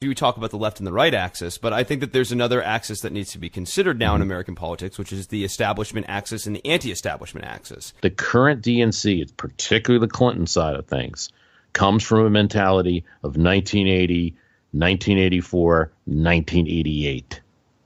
we talk about the left and the right axis, but I think that there's another axis that needs to be considered now in American politics, which is the establishment axis and the anti-establishment axis. The current DNC, particularly the Clinton side of things, comes from a mentality of 1980, 1984, 1988.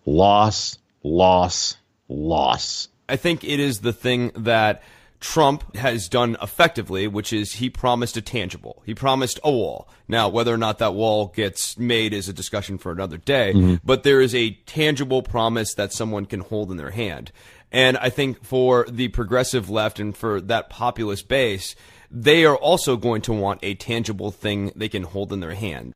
Loss, loss, loss. I think it is the thing that Trump has done effectively, which is he promised a tangible. He promised a wall. Now, whether or not that wall gets made is a discussion for another day, but there is a tangible promise that someone can hold in their hand. And I think for the progressive left and for that populist base, they are also going to want a tangible thing they can hold in their hand.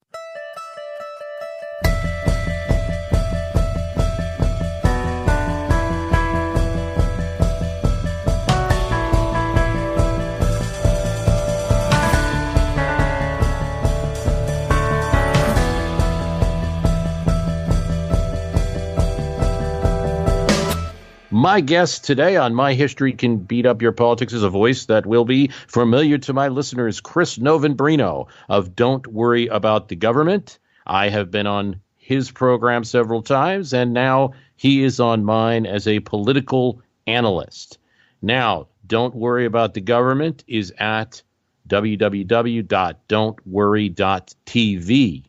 My guest today on My History Can Beat Up Your Politics is a voice that will be familiar to my listeners, Chris Novembrino of Don't Worry About the Government. I have been on his program several times, and now he is on mine as a political analyst. Now, Don't Worry About the Government is at www.don'tworry.tv.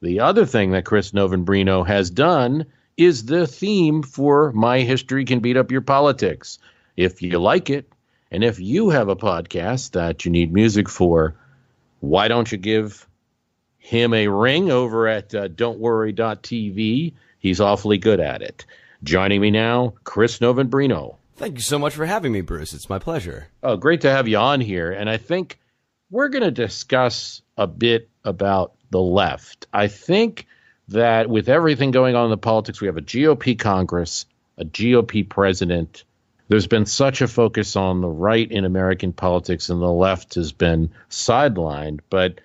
The other thing that Chris Novembrino has done is the theme for My History Can Beat Up Your Politics. If you like it, and if you have a podcast that you need music for, why don't you give him a ring over at don'tworry.tv? He's awfully good at it. Joining me now, Chris Novembrino. Thank you so much for having me, Bruce. It's my pleasure. Oh, great to have you on here. And I think we're going to discuss a bit about the left. I think that with everything going on in the politics, we have a GOP Congress, a GOP president. There's been such a focus on the right in American politics, and the left has been sidelined. But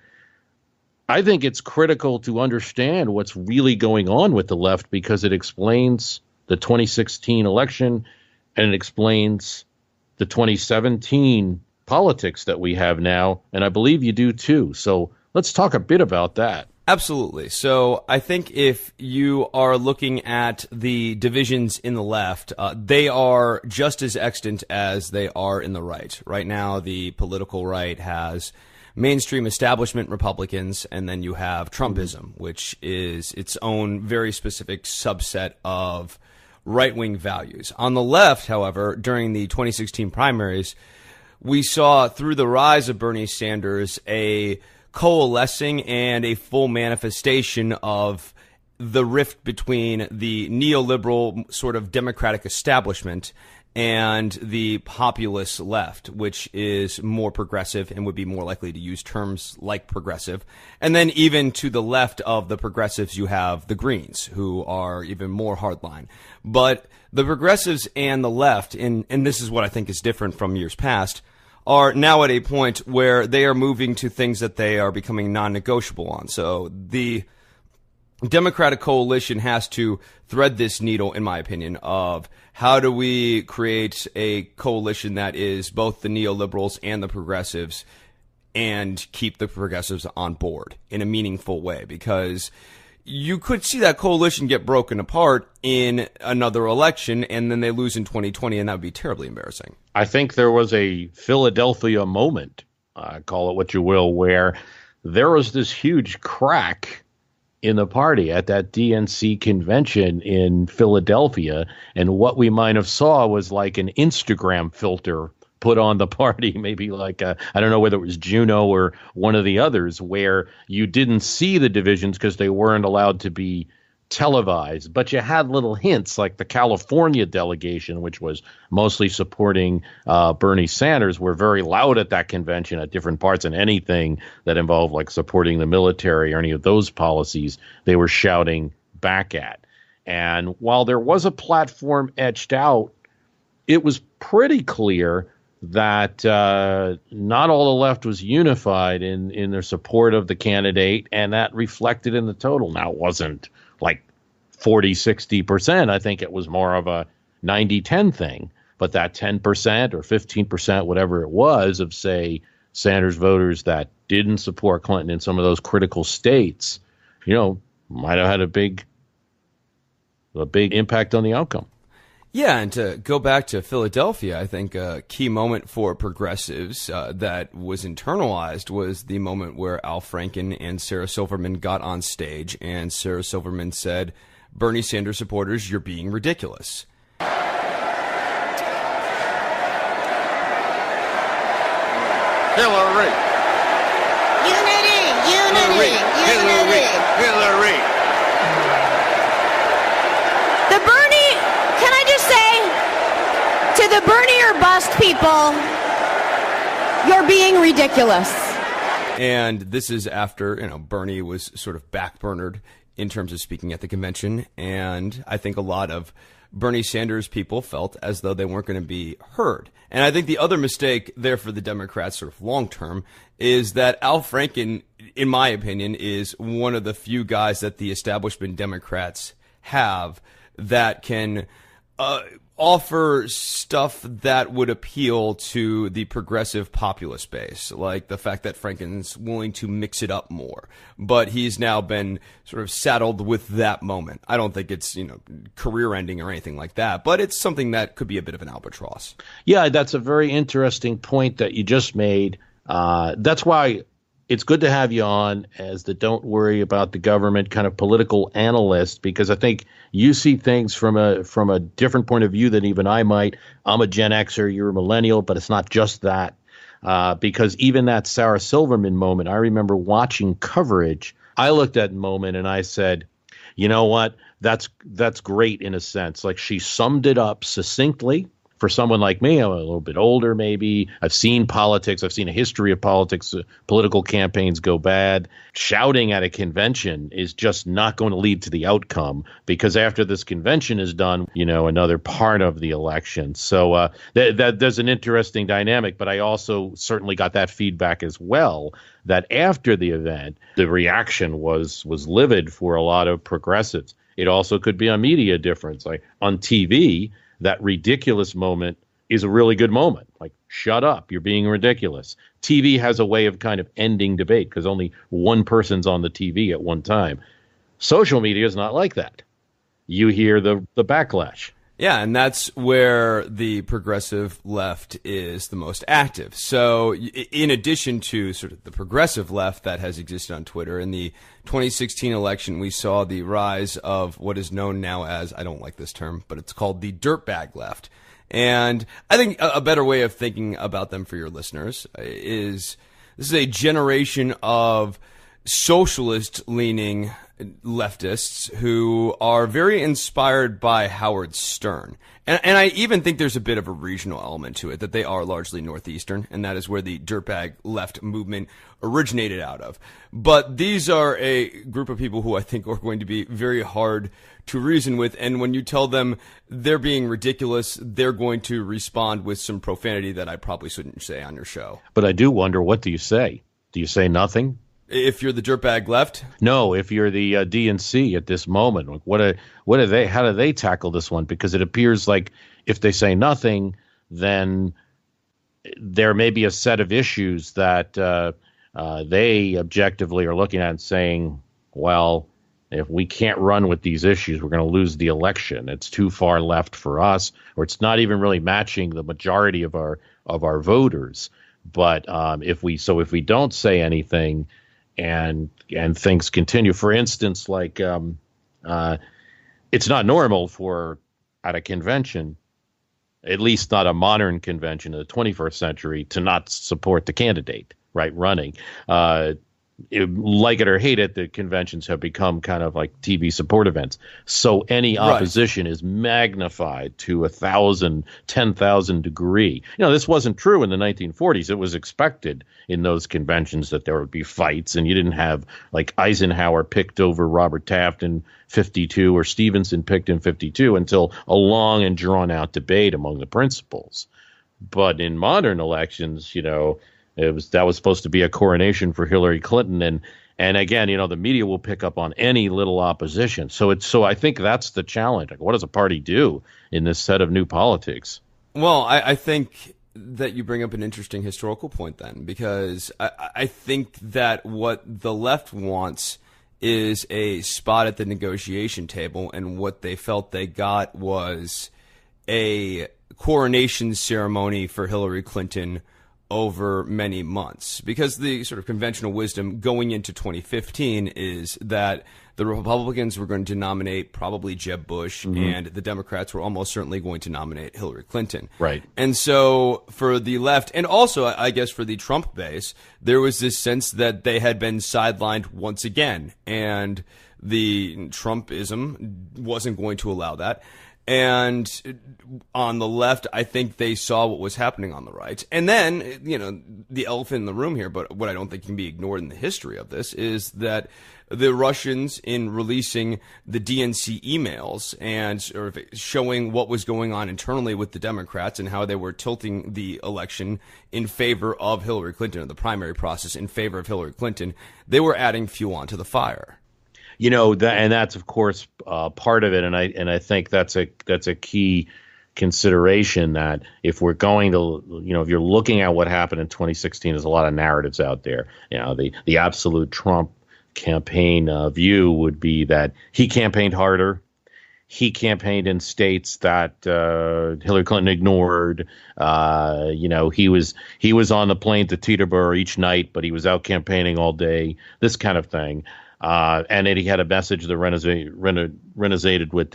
I think it's critical to understand what's really going on with the left, because it explains the 2016 election and it explains the 2017 politics that we have now. And I believe you do too. So let's talk a bit about that. Absolutely. So I think if you are looking at the divisions in the left, they are just as extant as they are in the right. Right now, the political right has mainstream establishment Republicans, and then you have Trumpism, which is its own very specific subset of right-wing values. On the left, however, during the 2016 primaries, we saw through the rise of Bernie Sanders a coalescing and a full manifestation of the rift between the neoliberal sort of democratic establishment and the populist left, which is more progressive and would be more likely to use terms like progressive. And then even to the left of the progressives, you have the Greens, who are even more hardline. But the progressives and the left, and this is what I think is different from years past, are now at a point where they are moving to things that they are becoming non-negotiable on. So the Democratic coalition has to thread this needle, in my opinion, of how do we create a coalition that is both the neoliberals and the progressives and keep the progressives on board in a meaningful way, because you could see that coalition get broken apart in another election, and then they lose in 2020, and that would be terribly embarrassing. I think there was a Philadelphia moment, call it what you will, where there was this huge crack in the party at that DNC convention in Philadelphia, and what we might have saw was like an Instagram filter put on the party, maybe like I don't know whether it was Juno or one of the others, where you didn't see the divisions because they weren't allowed to be televised, but you had little hints, like the California delegation, which was mostly supporting Bernie Sanders, were very loud at that convention at different parts, and anything that involved like supporting the military or any of those policies, they were shouting back at. And while there was a platform etched out, it was pretty clear that not all the left was unified in their support of the candidate, and that reflected in the total. Now, it wasn't like 40-60%. I think it was more of a 90-10 thing. But that 10% or 15%, whatever it was, of, say, Sanders voters that didn't support Clinton in some of those critical states, you know, might have had a big impact on the outcome. Yeah, and to go back to Philadelphia, I think a key moment for progressives that was internalized was the moment where Al Franken and Sarah Silverman got on stage, and Sarah Silverman said, "Bernie Sanders supporters, you're being ridiculous." Hillary. Unity. Hillary. The Bernie, can I just say to the Bernie or bust people, you're being ridiculous. And this is after, Bernie was sort of backburnered in terms of speaking at the convention. And I think a lot of Bernie Sanders people felt as though they weren't going to be heard. And I think the other mistake there for the Democrats sort of long term is that Al Franken, in my opinion, is one of the few guys that the establishment Democrats have that can offer stuff that would appeal to the progressive populist base, like the fact that Franken's willing to mix it up more. But he's now been sort of saddled with that moment. I don't think it's, career ending or anything like that, but it's something that could be a bit of an albatross. Yeah, that's a very interesting point that you just made. That's why it's good to have you on as the don't worry about the government kind of political analyst, because I think you see things from a different point of view than even I might. I'm a Gen Xer, you're a millennial, but it's not just that. Because even that Sarah Silverman moment, I remember watching coverage. I looked at the moment and I said, you know what? That's great in a sense. Like, she summed it up succinctly. For someone like me, I'm a little bit older, maybe. I've seen politics. I've seen a history of politics. Political campaigns go bad. Shouting at a convention is just not going to lead to the outcome, because after this convention is done, another part of the election. So there's an interesting dynamic. But I also certainly got that feedback as well, that after the event, the reaction was livid for a lot of progressives. It also could be a media difference. Like on TV, that ridiculous moment is a really good moment. Like, shut up, you're being ridiculous. TV has a way of kind of ending debate because only one person's on the TV at one time. Social media is not like that. You hear the backlash. Yeah, and that's where the progressive left is the most active. So in addition to sort of the progressive left that has existed on Twitter, in the 2016 election, we saw the rise of what is known now as, I don't like this term, but it's called the dirtbag left. And I think a better way of thinking about them for your listeners is this is a generation of socialist-leaning leftists who are very inspired by Howard Stern. And I even think there's a bit of a regional element to it, that they are largely Northeastern, and that is where the dirtbag left movement originated out of. But these are a group of people who I think are going to be very hard to reason with, and when you tell them they're being ridiculous, they're going to respond with some profanity that I probably shouldn't say on your show. But I do wonder, what do you say? Do you say nothing? If you're the dirtbag left? No, if you're the DNC at this moment, what are they? How do they tackle this one? Because it appears like if they say nothing, then there may be a set of issues that they objectively are looking at and saying, well, if we can't run with these issues, we're going to lose the election. It's too far left for us, or it's not even really matching the majority of our voters. But if we don't say anything, and things continue. For instance, like it's not normal for at a convention, at least not a modern convention in the 21st century, to not support the candidate, right, running. Like it or hate it, the conventions have become kind of like TV support events. So any opposition is magnified to 1,000, 10,000 degree. This wasn't true in the 1940s. It was expected in those conventions that there would be fights, and you didn't have like Eisenhower picked over Robert Taft in 52 or Stevenson picked in 52 until a long and drawn out debate among the principals. But in modern elections, that was supposed to be a coronation for Hillary Clinton, and again, the media will pick up on any little opposition. So I think that's the challenge. Like, what does a party do in this set of new politics? Well, I think that you bring up an interesting historical point then, because I think that what the left wants is a spot at the negotiation table, and what they felt they got was a coronation ceremony for Hillary Clinton over many months. Because the sort of conventional wisdom going into 2015 is that the Republicans were going to nominate probably Jeb Bush, and the Democrats were almost certainly going to nominate Hillary Clinton. Right. And so for the left, and also I guess for the Trump base, there was this sense that they had been sidelined once again, and the Trumpism wasn't going to allow that. And on the left, I think they saw what was happening on the right. And then, you know, the elephant in the room here, but what I don't think can be ignored in the history of this is that the Russians, in releasing the DNC emails and sort of showing what was going on internally with the Democrats and how they were tilting the election in favor of Hillary Clinton, or the primary process in favor of Hillary Clinton, they were adding fuel onto the fire. You know, and that's of course part of it, and I think that's a key consideration, that if we're going to, you know, if you're looking at what happened in 2016, there's a lot of narratives out there. You know, the absolute Trump campaign view would be that he campaigned harder. He campaigned in states that Hillary Clinton ignored. You know, he was on the plane to Teterboro each night, but he was out campaigning all day. This kind of thing. And then he had a message that resonated with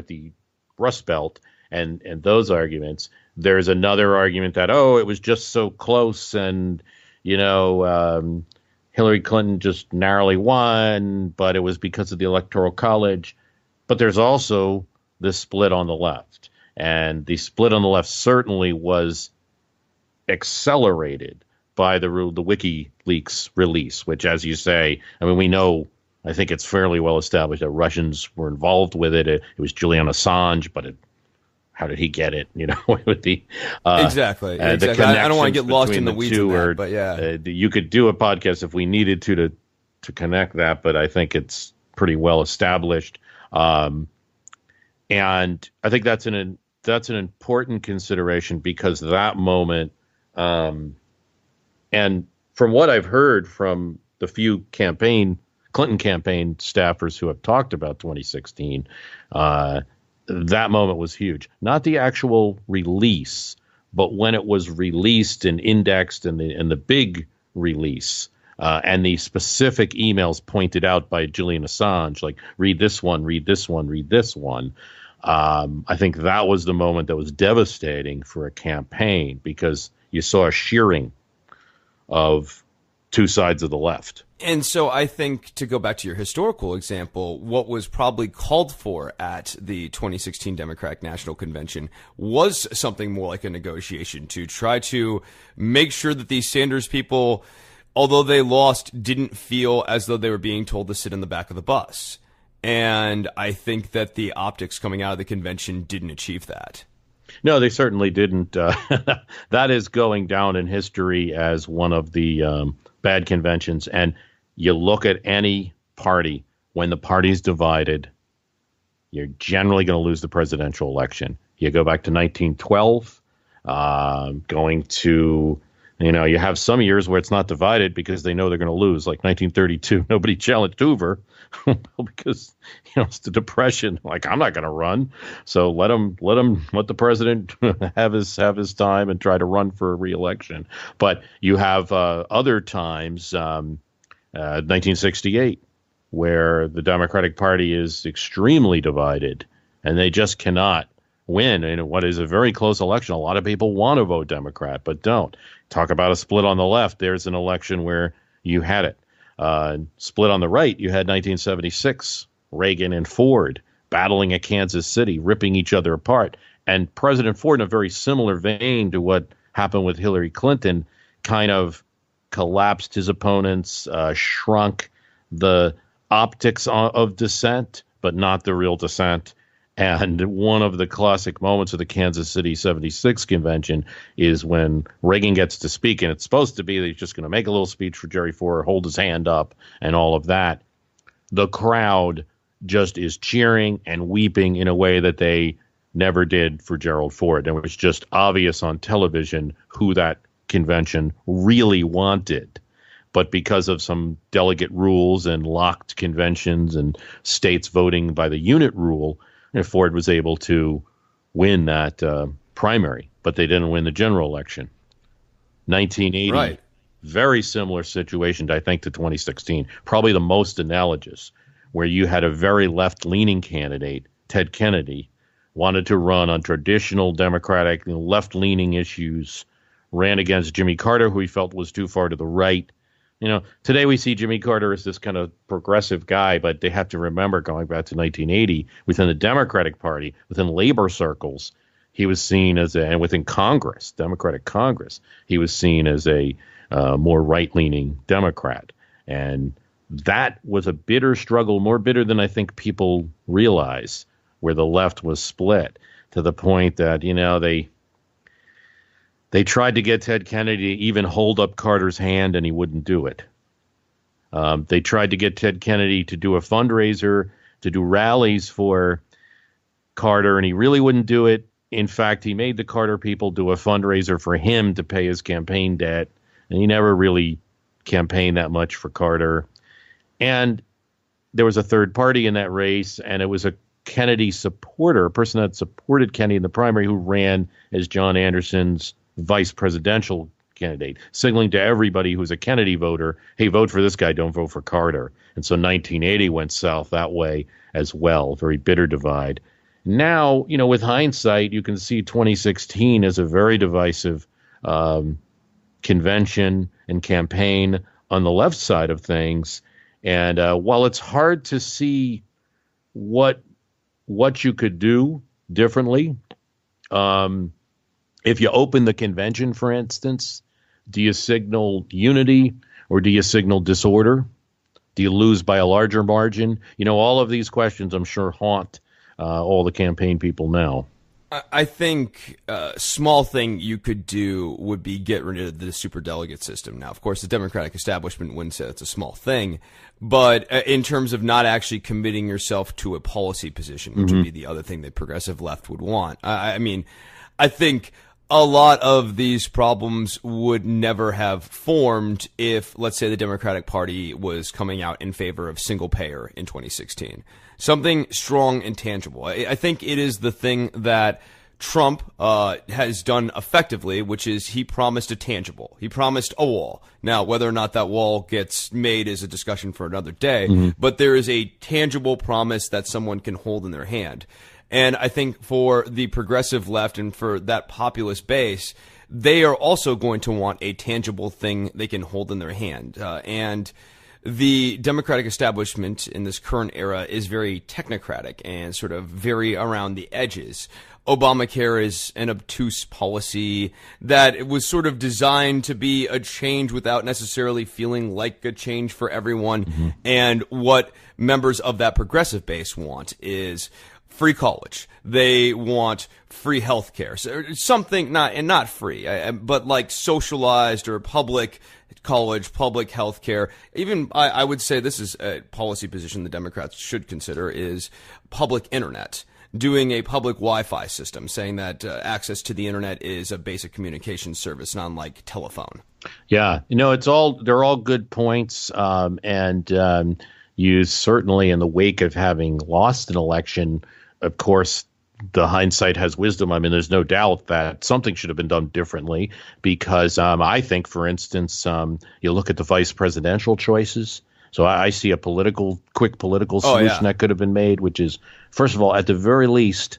the Rust Belt and those arguments. There's another argument that, it was just so close, and, you know, Hillary Clinton just narrowly won, but it was because of the Electoral College. But there's also this split on the left. And the split on the left certainly was accelerated by the WikiLeaks release, which, as you say, I mean, we know, I think it's fairly well established that Russians were involved with it. It was Julian Assange, but how did he get it? You know, with the exactly. I don't want to get lost in the weeds in that, but yeah, you could do a podcast if we needed to connect that, but I think it's pretty well established. And I think that's an important consideration, because that moment. And from what I've heard from the few Clinton campaign staffers who have talked about 2016, that moment was huge. Not the actual release, but when it was released and indexed, and the big release, and the specific emails pointed out by Julian Assange, like read this one, read this one, read this one. I think that was the moment that was devastating for a campaign, because you saw a shearing of two sides of the left. And so I think, to go back to your historical example, what was probably called for at the 2016 Democratic National Convention was something more like a negotiation to try to make sure that these Sanders people, although they lost, didn't feel as though they were being told to sit in the back of the bus. And I think that the optics coming out of the convention didn't achieve that. No, they certainly didn't. That is going down in history as one of the bad conventions. And you look at any party, when the party's divided, you're generally going to lose the presidential election. You go back to 1912, going to, you know, you have some years where it's not divided because they know they're going to lose, like 1932. Nobody challenged Hoover because, you know, it's the Depression. Like, I'm not going to run, so let the president have his time and try to run for re-election. But you have other times, 1968, where the Democratic Party is extremely divided, and they just cannot win in what is a very close election. A lot of people want to vote Democrat, but don't. Talk about a split on the left. There's an election where you had it. Split on the right, you had 1976, Reagan and Ford battling at Kansas City, ripping each other apart. And President Ford, in a very similar vein to what happened with Hillary Clinton, kind of collapsed his opponents, shrunk the optics of dissent, but not the real dissent. And one of the classic moments of the Kansas City 76 convention is when Reagan gets to speak, and it's supposed to be that he's just going to make a little speech for Jerry Ford, hold his hand up, and all of that. The crowd just is cheering and weeping in a way that they never did for Gerald Ford. And it was just obvious on television who that convention really wanted. But because of some delegate rules and locked conventions and states voting by the unit rule, Ford was able to win that primary, but they didn't win the general election. 1980, Right. very similar situation, I think, to 2016, probably the most analogous, where you had a very left-leaning candidate, Ted Kennedy, wanted to run on traditional Democratic left-leaning issues, ran against Jimmy Carter, who he felt was too far to the right. Today we see Jimmy Carter as this kind of progressive guy, but they have to remember, going back to 1980, within the Democratic Party, within labor circles, he was seen as and within Congress, Democratic Congress, he was seen as a more right-leaning Democrat. And that was a bitter struggle, more bitter than I think people realize, where the left was split to the point that, they tried to get Ted Kennedy to even hold up Carter's hand, and he wouldn't do it. They tried to get Ted Kennedy to do a fundraiser, to do rallies for Carter, and he really wouldn't do it. In fact, he made the Carter people do a fundraiser for him to pay his campaign debt, and he never really campaigned that much for Carter. And there was a third party in that race, and it was a Kennedy supporter, a person that supported Kennedy in the primary, who ran as John Anderson's vice presidential candidate, signaling to everybody who's a Kennedy voter, hey, vote for this guy, don't vote for Carter. And so 1980 went south that way as well, very bitter divide. Now, with hindsight, you can see 2016 as a very divisive convention and campaign on the left side of things. And while it's hard to see what you could do differently, if you open the convention, for instance, do you signal unity or do you signal disorder? Do you lose by a larger margin? All of these questions, I'm sure, haunt all the campaign people now. I think a small thing you could do would be get rid of the superdelegate system. Now, of course, the Democratic establishment wouldn't say it's a small thing, but in terms of not actually committing yourself to a policy position, which would be the other thing the progressive left would want. I mean, I think a lot of these problems would never have formed if, let's say, the Democratic Party was coming out in favor of single payer in 2016. Something strong and tangible. I think it is the thing that Trump has done effectively, which is he promised a tangible. He promised a wall. Now, whether or not that wall gets made is a discussion for another day, but there is a tangible promise that someone can hold in their hand. And I think for the progressive left and for that populist base, they are also going to want a tangible thing they can hold in their hand. And the Democratic establishment in this current era is very technocratic and sort of very around the edges. Obamacare is an obtuse policy that it was sort of designed to be a change without necessarily feeling like a change for everyone. And what members of that progressive base want is free college. They want free health care. So something not free, but like socialized or public college, public health care. Even I would say this is a policy position the Democrats should consider is public internet. Doing a public Wi-Fi system, saying that access to the internet is a basic communication service, not like telephone. Yeah, they're all good points. You certainly, in the wake of having lost an election, of course, the hindsight has wisdom. I mean, there's no doubt that something should have been done differently because I think, for instance, you look at the vice presidential choices. So I see a quick political solution that could have been made, which is, first of all, at the very least,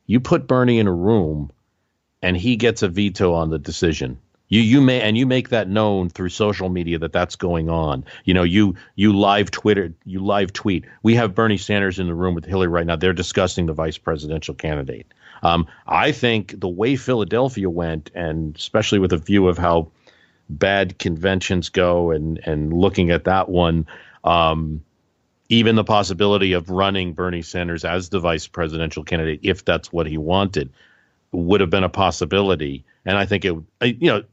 you put Bernie in a room and he gets a veto on the decision. You make that known through social media that that's going on. You live tweet. We have Bernie Sanders in the room with Hillary right now. They're discussing the vice presidential candidate. I think the way Philadelphia went, and especially with a view of how bad conventions go and looking at that one, even the possibility of running Bernie Sanders as the vice presidential candidate, if that's what he wanted, would have been a possibility. And I think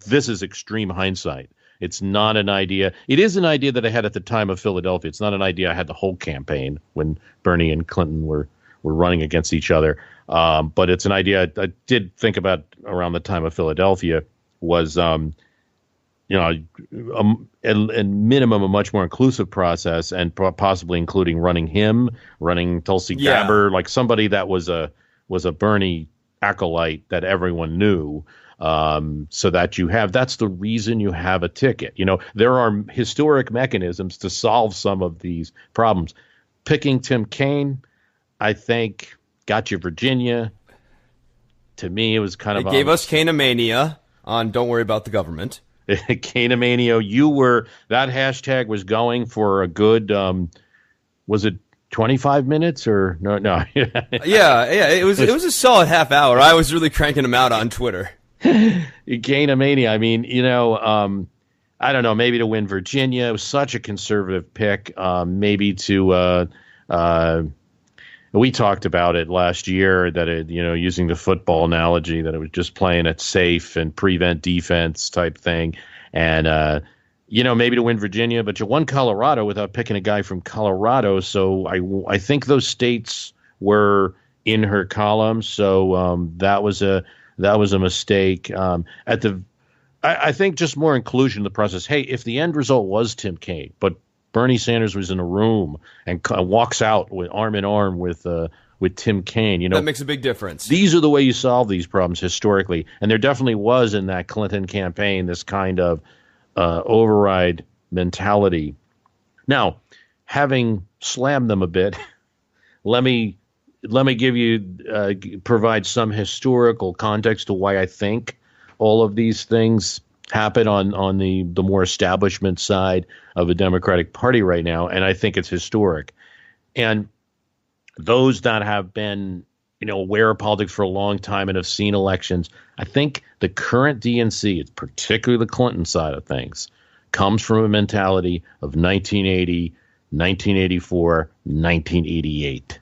this is extreme hindsight. It's not an idea. It is an idea that I had at the time of Philadelphia. It's not an idea I had the whole campaign when Bernie and Clinton were running against each other. But it's an idea I did think about around the time of Philadelphia was, at minimum, a much more inclusive process, and possibly including running Tulsi Gabbard, like somebody that was a Bernie acolyte that everyone knew, so that that's the reason you have a ticket. There are historic mechanisms to solve some of these problems. Picking Tim Kaine, I think, got you Virginia. To me, it was kind of... It gave us Kaine-mania on Don't Worry About the Government. Kaine-mania, that hashtag was going for a good, was it 25 minutes or no? yeah, it was a solid half hour. I was really cranking them out on Twitter. Kaine-mania, I mean, I don't know, maybe to win Virginia. It was such a conservative pick. Maybe to we talked about it last year that it, using the football analogy, that it was just playing it safe and prevent defense type thing. And, maybe to win Virginia, but you won Colorado without picking a guy from Colorado. So I think those states were in her column. So that was a mistake. I think just more inclusion in the process. Hey, if the end result was Tim Kaine, but Bernie Sanders was in a room and walks out with arm in arm with Tim Kaine. That makes a big difference. These are the way you solve these problems historically, and there definitely was in that Clinton campaign this kind of override mentality. Now, having slammed them a bit, let me give you provide some historical context to why I think all of these things happen on the more establishment side of the Democratic Party right now, and I think it's historic. And those that have been, aware of politics for a long time and have seen elections, I think the current DNC, particularly the Clinton side of things, comes from a mentality of 1980, 1984, 1988.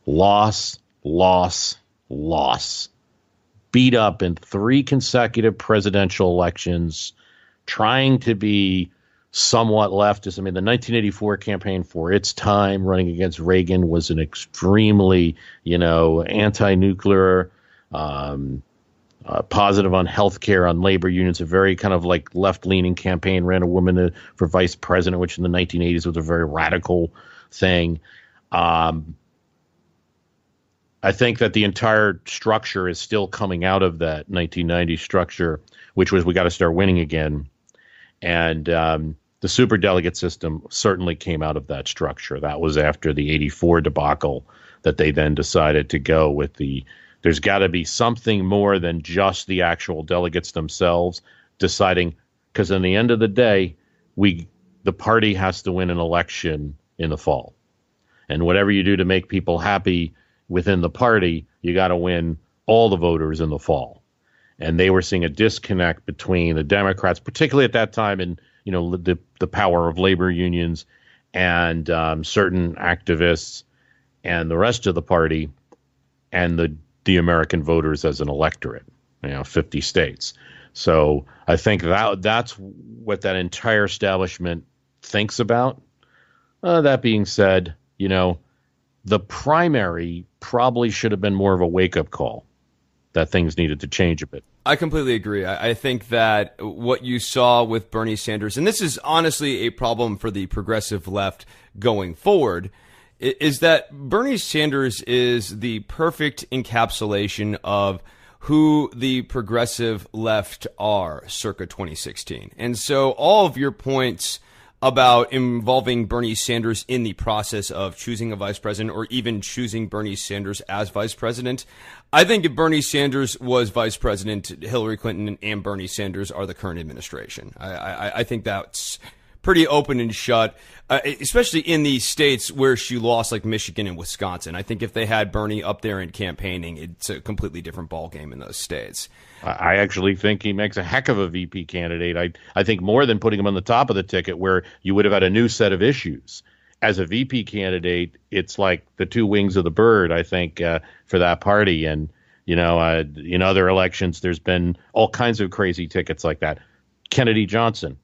Loss, loss, loss. Beat up in 3 consecutive presidential elections, trying to be somewhat leftist. I mean, the 1984 campaign for its time running against Reagan was an extremely, anti-nuclear, positive on healthcare, on labor unions, a very kind of like left-leaning campaign, ran a woman for vice president, which in the 1980s was a very radical thing. I think that the entire structure is still coming out of that 1990 structure, which was we got to start winning again. And the superdelegate system certainly came out of that structure. That was after the 84 debacle that they then decided to go with there's got to be something more than just the actual delegates themselves deciding, because in the end of the day, the party has to win an election in the fall. And whatever you do to make people happy within the party, you got to win all the voters in the fall. And they were seeing a disconnect between the Democrats, particularly at that time, and the power of labor unions and certain activists and the rest of the party and the American voters as an electorate, 50 states. So I think that's what that entire establishment thinks about. That being said, the primary probably should have been more of a wake-up call that things needed to change a bit. I completely agree. I think that what you saw with Bernie Sanders, and this is honestly a problem for the progressive left going forward, is that Bernie Sanders is the perfect encapsulation of who the progressive left are circa 2016. And so all of your points about involving Bernie Sanders in the process of choosing a vice president or even choosing Bernie Sanders as vice president. I think if Bernie Sanders was vice president, Hillary Clinton and Bernie Sanders are the current administration. I think that's pretty open and shut, especially in these states where she lost, like Michigan and Wisconsin. I think if they had Bernie up there in campaigning, it's a completely different ballgame in those states. I actually think he makes a heck of a VP candidate. I think more than putting him on the top of the ticket where you would have had a new set of issues. As a VP candidate, it's like the two wings of the bird, I think, for that party. And, in other elections, there's been all kinds of crazy tickets like that. Kennedy Johnson.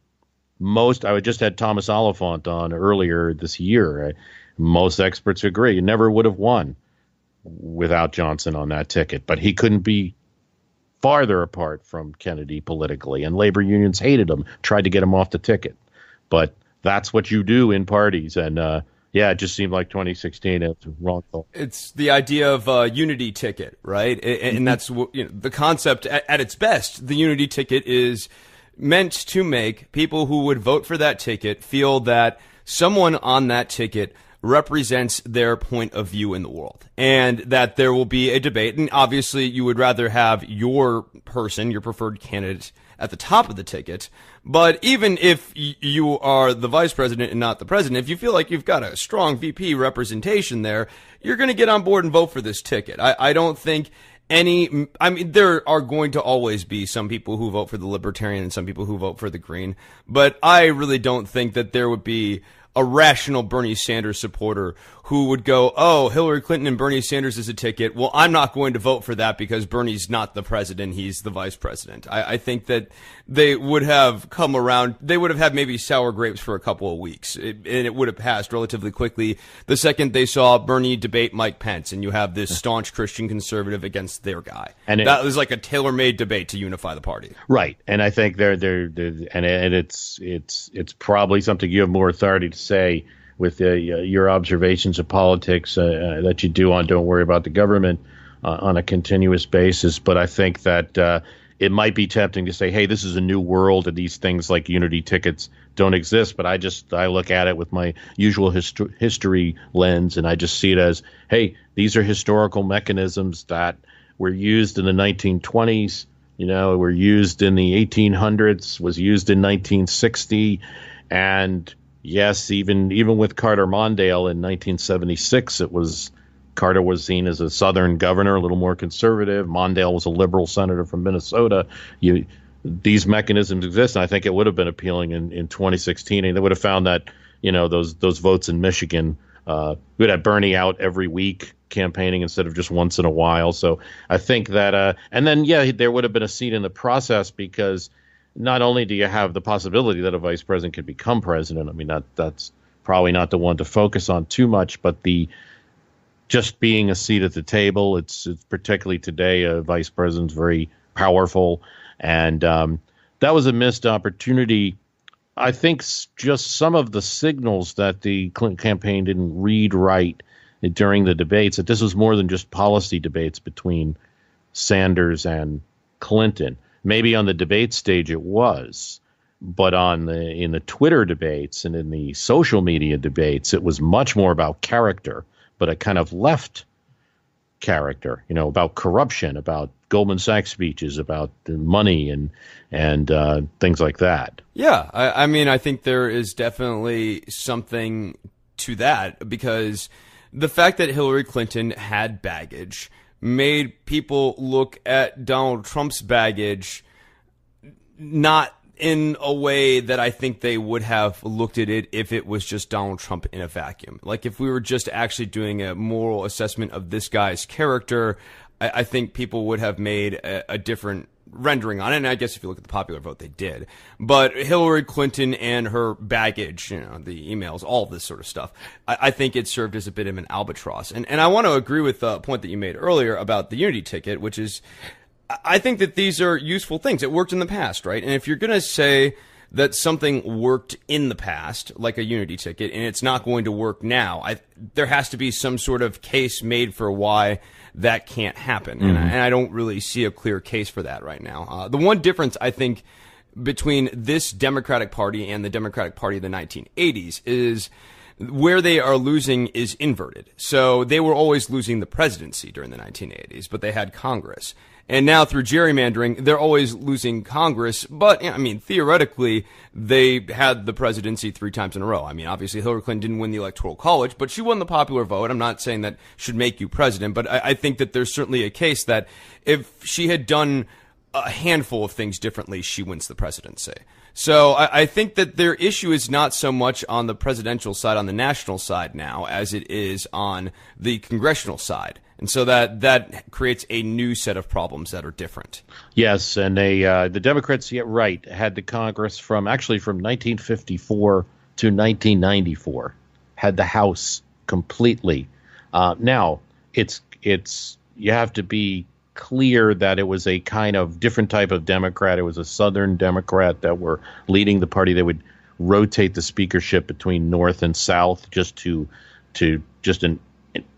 I just had Thomas Oliphant on earlier this year. Most experts agree. You never would have won without Johnson on that ticket, but he couldn't be farther apart from Kennedy politically, and labor unions hated him, tried to get him off the ticket. But that's what you do in parties, and yeah, it just seemed like 2016 it's wrong. It's the idea of a unity ticket, right? And that's the concept at its best. The unity ticket is meant to make people who would vote for that ticket feel that someone on that ticket represents their point of view in the world, and that there will be a debate. And obviously, you would rather have your person, your preferred candidate, at the top of the ticket. But even if you are the vice president and not the president, if you feel like you've got a strong VP representation there, you're going to get on board and vote for this ticket. I don't think there are going to always be some people who vote for the Libertarian and some people who vote for the Green, but I really don't think that there would be a rational Bernie Sanders supporter who would go, oh, Hillary Clinton and Bernie Sanders is a ticket. Well, I'm not going to vote for that because Bernie's not the president. He's the vice president. I think that they would have come around. They would have had maybe sour grapes for a couple of weeks, and it would have passed relatively quickly the second they saw Bernie debate Mike Pence, and you have this staunch Christian conservative against their guy. And that was like a tailor-made debate to unify the party. Right. And I think it's probably something you have more authority to say with your observations of politics that you do on Don't Worry About the Government on a continuous basis. But I think that it might be tempting to say, hey, this is a new world and these things like unity tickets don't exist. But I look at it with my usual history lens, and I just see it as, hey, these are historical mechanisms that were used in the 1920s, were used in the 1800s, was used in 1960, and yes, even with Carter Mondale in 1976, Carter was seen as a Southern governor, a little more conservative. Mondale was a liberal senator from Minnesota. These mechanisms exist, and I think it would have been appealing in 2016. And they would have found that those votes in Michigan, we'd have Bernie out every week campaigning instead of just once in a while. So I think that, and then there would have been a seat in the process, because not only do you have the possibility that a vice president could become president, I mean, that's probably not the one to focus on too much, but just being a seat at the table, it's particularly today, a vice president's very powerful. And that was a missed opportunity. I think just some of the signals that the Clinton campaign didn't read right during the debates, that this was more than just policy debates between Sanders and Clinton. Maybe on the debate stage it was, but in the Twitter debates and in the social media debates, it was much more about character, but a kind of left character, about corruption, about Goldman Sachs speeches, about money and things like that. Yeah, I mean, I think there is definitely something to that, because the fact that Hillary Clinton had baggage made people look at Donald Trump's baggage not in a way that I think they would have looked at it if it was just Donald Trump in a vacuum. Like if we were just actually doing a moral assessment of this guy's character, I think people would have made a different rendering on it. And I guess if you look at the popular vote, they did. But Hillary Clinton and her baggage, the emails, all of this sort of stuff, I think it served as a bit of an albatross. And I want to agree with the point that you made earlier about the unity ticket, which is, I think that these are useful things. It worked in the past, right? And if you're going to say that something worked in the past, like a unity ticket, and it's not going to work now, there has to be some sort of case made for why that can't happen. Mm-hmm. And I don't really see a clear case for that right now. The one difference, I think, between this Democratic Party and the Democratic Party of the 1980s is where they are losing is inverted. So they were always losing the presidency during the 1980s, but they had Congress. And now through gerrymandering, they're always losing Congress. But, I mean, theoretically, they had the presidency 3 times in a row. I mean, obviously, Hillary Clinton didn't win the Electoral College, but she won the popular vote. I'm not saying that should make you president, but I think that there's certainly a case that if she had done a handful of things differently, she wins the presidency. So I think that their issue is not so much on the presidential side, on the national side now, as it is on the congressional side. And so that creates a new set of problems that are different. Yes, and the Democrats, had the Congress from 1954 to 1994, had the House completely. Now, it's you have to be clear that it was a kind of different type of Democrat. It was a Southern Democrat that were leading the party. They would rotate the speakership between North and South just to just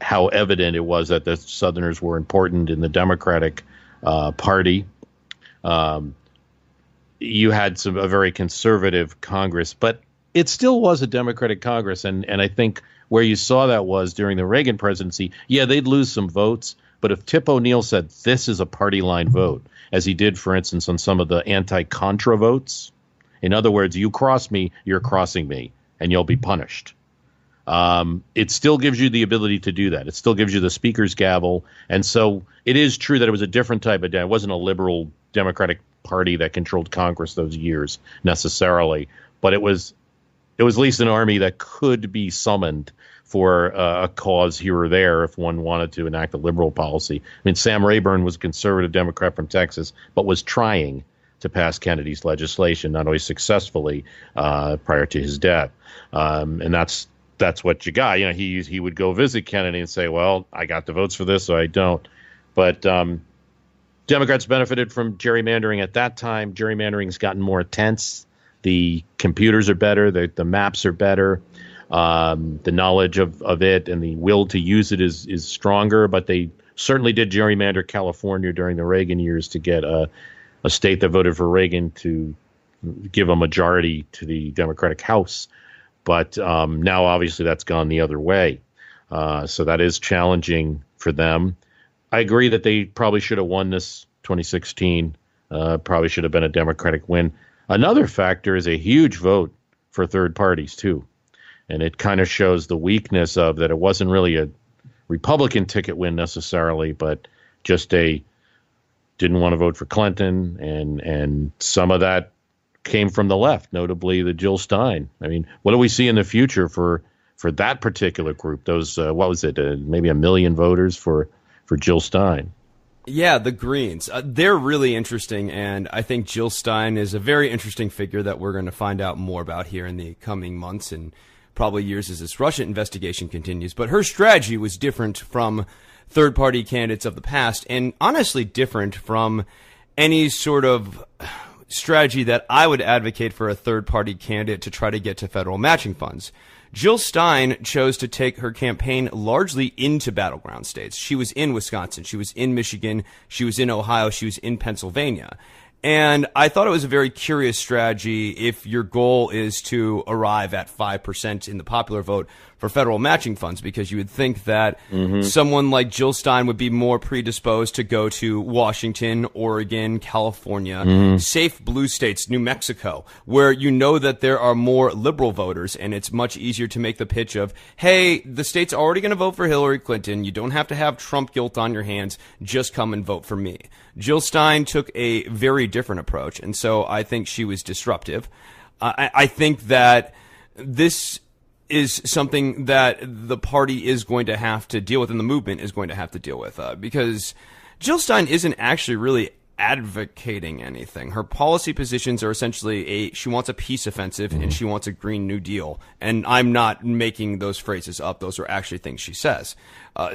how evident it was that the Southerners were important in the Democratic Party. You had a very conservative Congress, but it still was a Democratic Congress. And I think where you saw that was during the Reagan presidency. Yeah, they'd lose some votes. But if Tip O'Neill said this is a party line vote, as he did, for instance, on some of the anti-Contra votes, in other words, you cross me, you're crossing me, and you'll be punished. It still gives you the ability to do that. It still gives you the speaker's gavel. And so it is true that it was a different type of, it wasn't a liberal Democratic Party that controlled Congress those years necessarily, but it was at least an army that could be summoned for a cause here or there if one wanted to enact a liberal policy. I mean, Sam Rayburn was a conservative Democrat from Texas, but was trying to pass Kennedy's legislation, not always successfully, prior to his death. And that's what you got. You know, he would go visit Kennedy and say, well, I got the votes for this, so I don't. But Democrats benefited from gerrymandering at that time. Gerrymandering's gotten more intense. The computers are better. The maps are better. The knowledge of it and the will to use it is stronger. But they certainly did gerrymander California during the Reagan years to get a state that voted for Reagan to give a majority to the Democratic House. But now, obviously, that's gone the other way. So that is challenging for them. I agree that they probably should have won this 2016. Probably should have been a Democratic win. Another factor is a huge vote for third parties, too. And it kind of shows the weakness of that it wasn't really a Republican ticket win necessarily, but just didn't want to vote for Clinton. And some of that came from the left, notably the Jill Stein. I mean, what do we see in the future for that particular group? Those, what was it, maybe 1 million voters for Jill Stein? Yeah, the Greens. They're really interesting, and I think Jill Stein is a very interesting figure that we're going to find out more about here in the coming months and probably years as this Russia investigation continues. But her strategy was different from third-party candidates of the past, and honestly different from any sort of strategy that I would advocate for a third-party candidate to try to get to federal matching funds. Jill Stein chose to take her campaign largely into battleground states. She was in Wisconsin, she was in Michigan, she was in Ohio, she was in Pennsylvania. And I thought it was a very curious strategy if your goal is to arrive at 5% in the popular vote for federal matching funds, because you would think that someone like Jill Stein would be more predisposed to go to Washington, Oregon, California, safe blue states, New Mexico, where you know that there are more liberal voters, and it's much easier to make the pitch of, hey, the state's already going to vote for Hillary Clinton. You don't have to have Trump guilt on your hands. Just come and vote for me. Jill Stein took a very different approach, and so I think she was disruptive. I think that this is something that the party is going to have to deal with and the movement is going to have to deal with, because Jill Stein isn't actually really advocating anything. Her policy positions are essentially she wants a peace offensive and she wants a Green New Deal. And I'm not making those phrases up. Those are actually things she says.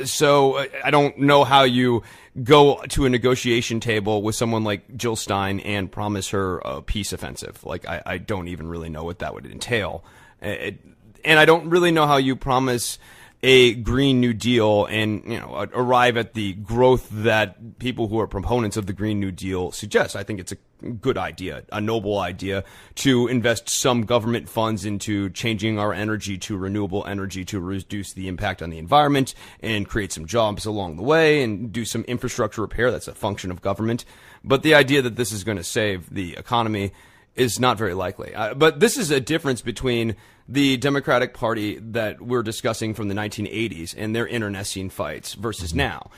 So I don't know how you go to a negotiation table with someone like Jill Stein and promise her a peace offensive. Like, I don't even really know what that would entail. And I don't really know how you promise a Green New Deal and, arrive at the growth that people who are proponents of the Green New Deal suggest. I think it's a good idea, a noble idea, to invest some government funds into changing our energy to renewable energy to reduce the impact on the environment and create some jobs along the way and do some infrastructure repair. That's a function of government. But the idea that this is going to save the economy is not very likely. But this is a difference between the Democratic Party that we're discussing from the 1980s and their internecine fights versus now.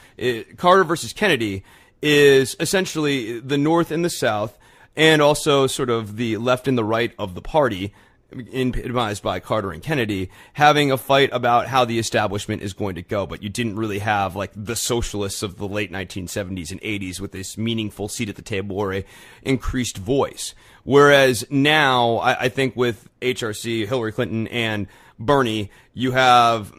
Carter versus Kennedy is essentially the North and the South, and also sort of the left and the right of the party, epitomized by Carter and Kennedy, having a fight about how the establishment is going to go. But you didn't really have like the socialists of the late 1970s and 80s with this meaningful seat at the table or a increased voice. Whereas now, I think with HRC, Hillary Clinton, and Bernie, you have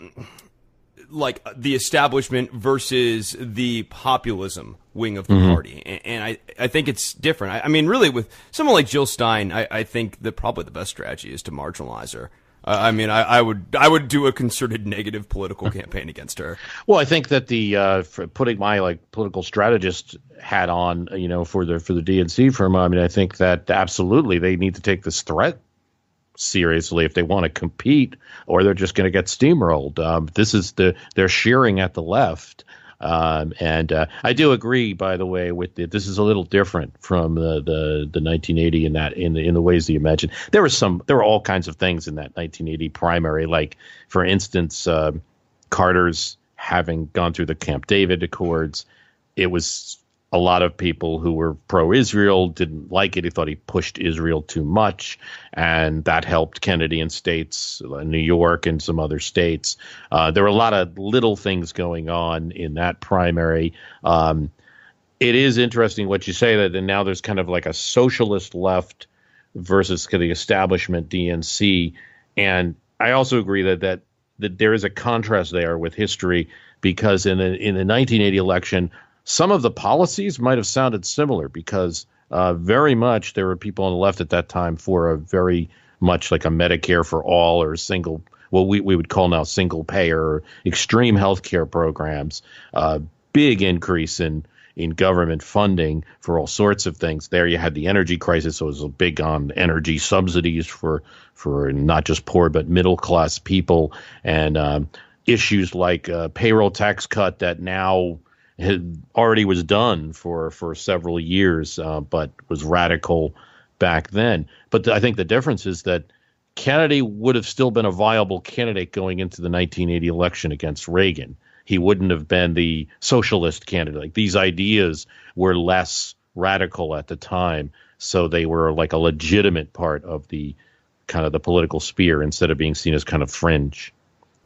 like the establishment versus the populism wing of the party. And I think it's different. I mean, really, with someone like Jill Stein, I think that probably the best strategy is to marginalize her. I mean, I would do a concerted negative political campaign against her. Well, I think that for putting my political strategist hat on, for the DNC firm, I mean, I think that absolutely they need to take this threat seriously if they want to compete, or they're just going to get steamrolled. They're shearing at the left. And I do agree, by the way, with this is a little different from the 1980 in the ways that you mentioned. There were all kinds of things in that 1980 primary, like for instance, Carter's having gone through the Camp David Accords. It was a lot of people who were pro-Israel didn't like it. He thought he pushed Israel too much, and that helped Kennedy in states, New York and some other states. There were a lot of little things going on in that primary. It is interesting what you say, that and now there's kind of like a socialist left versus the establishment DNC. And I also agree that there is a contrast there with history, because in the 1980 election, some of the policies might have sounded similar, because very much there were people on the left at that time for a very much like a Medicare for all, or single, what we would call now single payer, or extreme health care programs, big increase in government funding for all sorts of things. There you had the energy crisis, so it was big on energy subsidies for not just poor but middle class people, and issues like payroll tax cut that now had already was done for several years, but was radical back then. But I think the difference is that Kennedy would have still been a viable candidate going into the 1980 election against Reagan. He wouldn't have been the socialist candidate. Like, these ideas were less radical at the time, so they were like a legitimate part of the kind of the political sphere instead of being seen as kind of fringe.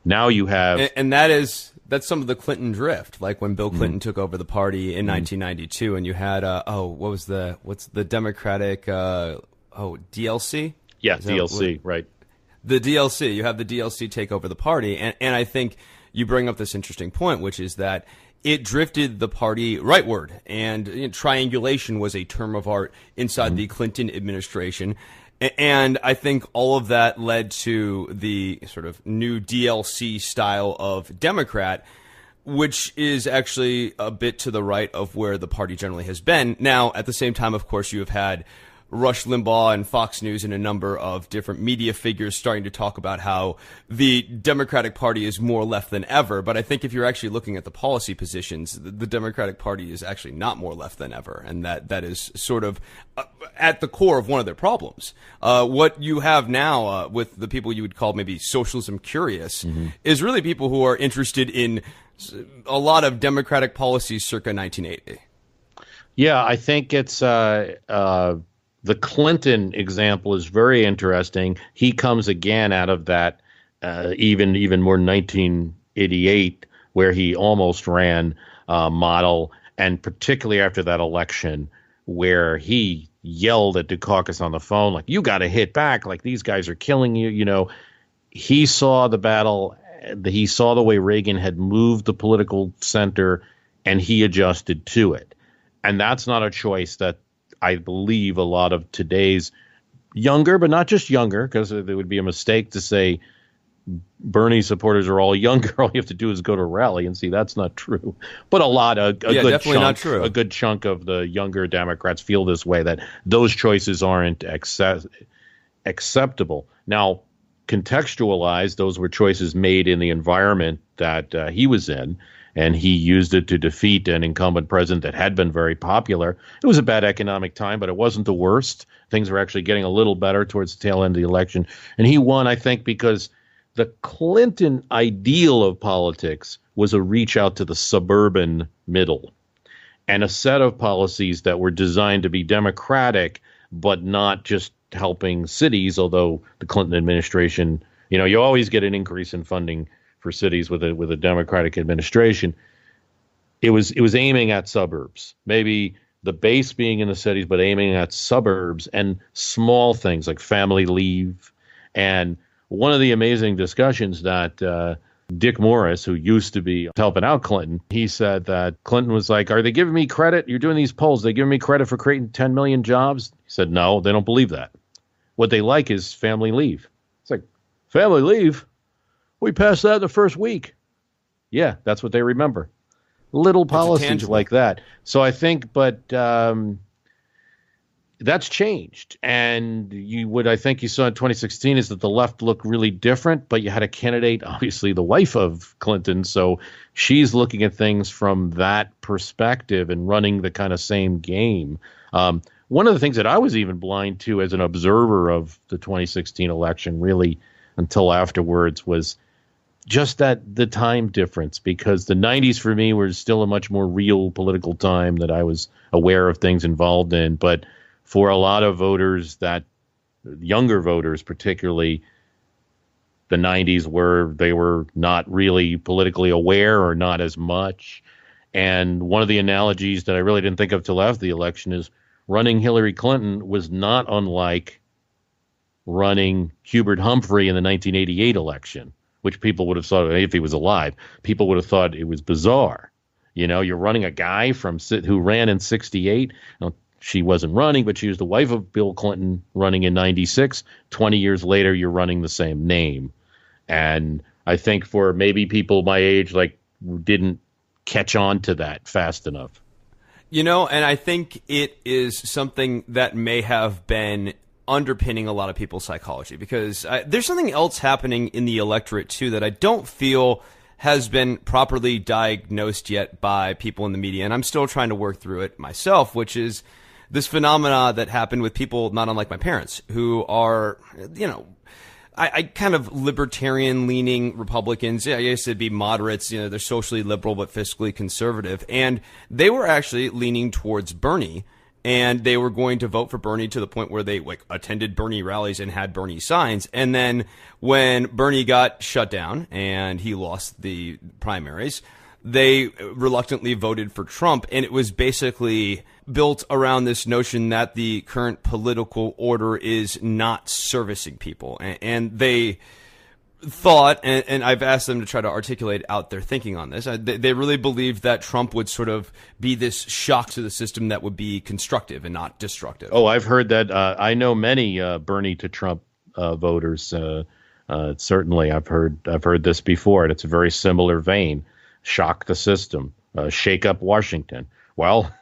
Now you have, and that's some of the Clinton drift, like when Bill Clinton took over the party in 1992, and you had what's the Democratic DLC? Yeah, DLC, right. The DLC. You have the DLC take over the party, and I think you bring up this interesting point, which is that it drifted the party rightward, and triangulation was a term of art inside the Clinton administration. And I think all of that led to the sort of new DLC style of Democrat, which is actually a bit to the right of where the party generally has been. Now, at the same time, of course, you have had Rush Limbaugh and Fox News and a number of different media figures starting to talk about how the Democratic Party is more left than ever. But I think if you're actually looking at the policy positions, the Democratic Party is actually not more left than ever. And that is sort of at the core of one of their problems. What you have now with the people you would call maybe socialism curious is really people who are interested in a lot of Democratic policies circa 1980. Yeah, I think it's the Clinton example is very interesting. He comes again out of that even more 1988, where he almost ran model, and particularly after that election where he yelled at Dukakis on the phone, like, you got to hit back, like, these guys are killing you. He saw the battle. He saw the way Reagan had moved the political center, and he adjusted to it. And that's not a choice that I believe a lot of today's younger, but not just younger, because it would be a mistake to say Bernie supporters are all younger. All you have to do is go to a rally and see that's not true. But a good chunk of the younger Democrats feel this way, that those choices aren't acceptable. Now, contextualized, those were choices made in the environment that he was in, and he used it to defeat an incumbent president that had been very popular. It was a bad economic time, but it wasn't the worst. Things were actually getting a little better towards the tail end of the election. And he won, I think, because the Clinton ideal of politics was a reach out to the suburban middle, and a set of policies that were designed to be democratic, but not just helping cities, although the Clinton administration, you always get an increase in funding for cities with a Democratic administration. It was aiming at suburbs, maybe the base being in the cities, but aiming at suburbs and small things like family leave. And one of the amazing discussions that Dick Morris, who used to be helping out Clinton, he said that Clinton was like, are they giving me credit? You're doing these polls. They giving me credit for creating 10 million jobs? He said, no, they don't believe that. What they like is family leave. It's like, family leave? We passed that in the first week. Yeah, that's what they remember. Little policies like that. So I think, but that's changed. And I think you saw in 2016 is that the left looked really different, but you had a candidate, obviously the wife of Clinton. So she's looking at things from that perspective and running the kind of same game. One of the things that I was even blind to as an observer of the 2016 election, really until afterwards, was just that the time difference, because the 90s for me were still a much more real political time that I was aware of things involved in. But for a lot of voters, that younger voters particularly, the 90s they were not really politically aware or not as much. And one of the analogies that I really didn't think of till after the election is running Hillary Clinton was not unlike running Hubert Humphrey in the 1988 election, which people would have thought, if he was alive, people would have thought it was bizarre. You know, you're running a guy who ran in 68. Now, she wasn't running, but she was the wife of Bill Clinton running in 96. 20 years later, you're running the same name. And I think for maybe people my age, didn't catch on to that fast enough. You know, and I think it is something that may have been underpinning a lot of people's psychology, because there's something else happening in the electorate, too, that I don't feel has been properly diagnosed yet by people in the media. And I'm still trying to work through it myself, which is this phenomena that happened with people not unlike my parents, who are, I kind of libertarian-leaning Republicans. Yeah, I guess it'd be moderates. They're socially liberal but fiscally conservative. And they were actually leaning towards Bernie, and they were going to vote for Bernie to the point where they attended Bernie rallies and had Bernie signs. And then when Bernie got shut down and he lost the primaries, they reluctantly voted for Trump. And it was basically built around this notion that the current political order is not servicing people. And they thought, and I've asked them to try to articulate out their thinking on this, they really believed that Trump would sort of be this shock to the system that would be constructive and not destructive. Oh, I've heard that. I know many Bernie to Trump voters. Certainly, I've heard this before, and it's a very similar vein. Shock the system, shake up Washington. Well,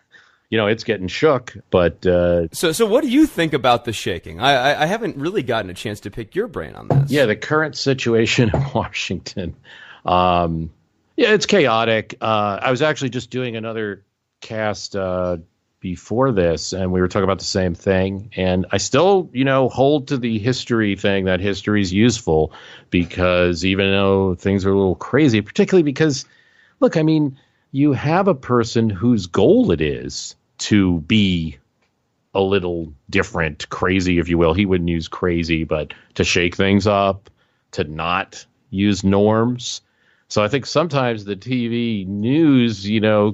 it's getting shook, but... So what do you think about the shaking? I haven't really gotten a chance to pick your brain on this. Yeah, the current situation in Washington. It's chaotic. I was actually just doing another cast before this, and we were talking about the same thing. And I still, hold to the history thing, that history is useful, because even though things are a little crazy, particularly because, look, I mean, you have a person whose goal it is to be a little different, crazy, if you will. He wouldn't use crazy, but to shake things up, to not use norms. So I think sometimes the TV news,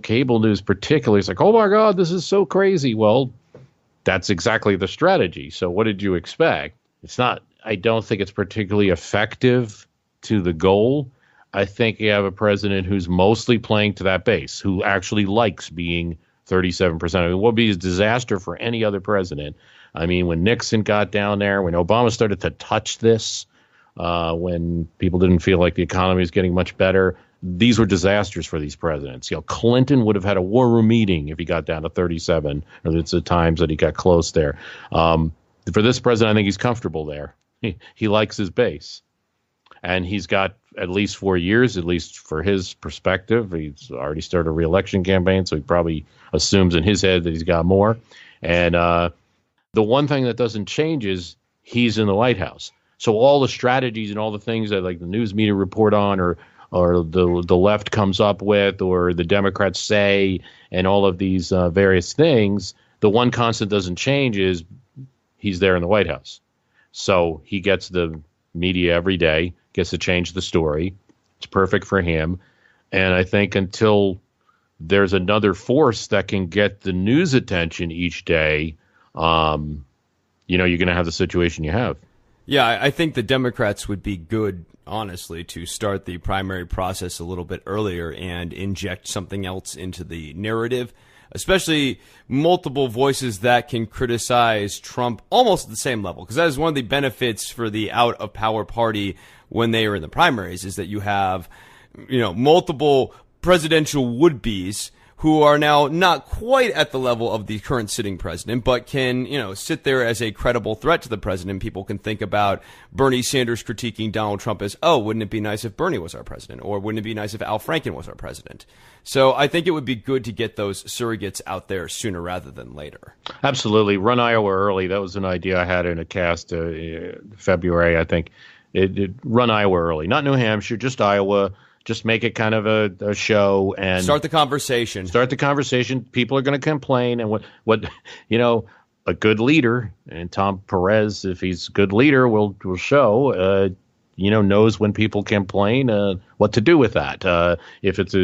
cable news particularly, it's like, oh my God, this is so crazy. Well, that's exactly the strategy. So what did you expect? I don't think it's particularly effective to the goal. I think you have a president who's mostly playing to that base, who actually likes being 37%. I mean, it would be a disaster for any other president. I mean, when Nixon got down there, when Obama started to touch this, when people didn't feel like the economy was getting much better, these were disasters for these presidents. Clinton would have had a war room meeting if he got down to 37, or it's the times that he got close there. For this president, I think he's comfortable there. He likes his base. And he's got at least 4 years, at least for his perspective. He's already started a re-election campaign, so he probably assumes in his head that he's got more. And the one thing that doesn't change is he's in the White House. So all the strategies and all the things that the news media report on, or the left comes up with, or the Democrats say, and all of these various things, the one constant doesn't change is he's there in the White House. So he gets the media every day, gets to change the story. It's perfect for him. And I think until there's another force that can get the news attention each day, you're going to have the situation you have. Yeah, I think the Democrats would be good, honestly, to start the primary process a little bit earlier and inject something else into the narrative, especially multiple voices that can criticize Trump almost at the same level. Because that is one of the benefits for the out of power party when they are in the primaries, is that you have, multiple presidential would-bes who are now not quite at the level of the current sitting president, but can, sit there as a credible threat to the president. People can think about Bernie Sanders critiquing Donald Trump as, oh, wouldn't it be nice if Bernie was our president? Or wouldn't it be nice if Al Franken was our president? So I think it would be good to get those surrogates out there sooner rather than later. Absolutely. Run Iowa early. That was an idea I had in a cast February, I think. Run Iowa early. Not New Hampshire, just Iowa. Just make it kind of a show and start the conversation. People are going to complain, and what a good leader, and Tom Perez, if he's a good leader, will show. Knows when people complain, what to do with that. If it's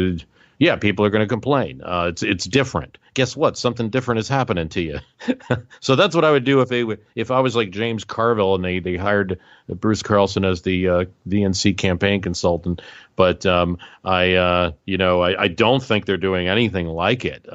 people are going to complain. It's different. Guess what? Something different is happening to you. So that's what I would do if I was like James Carville and they hired Bruce Carlson as the DNC campaign consultant. But I don't think they're doing anything like it.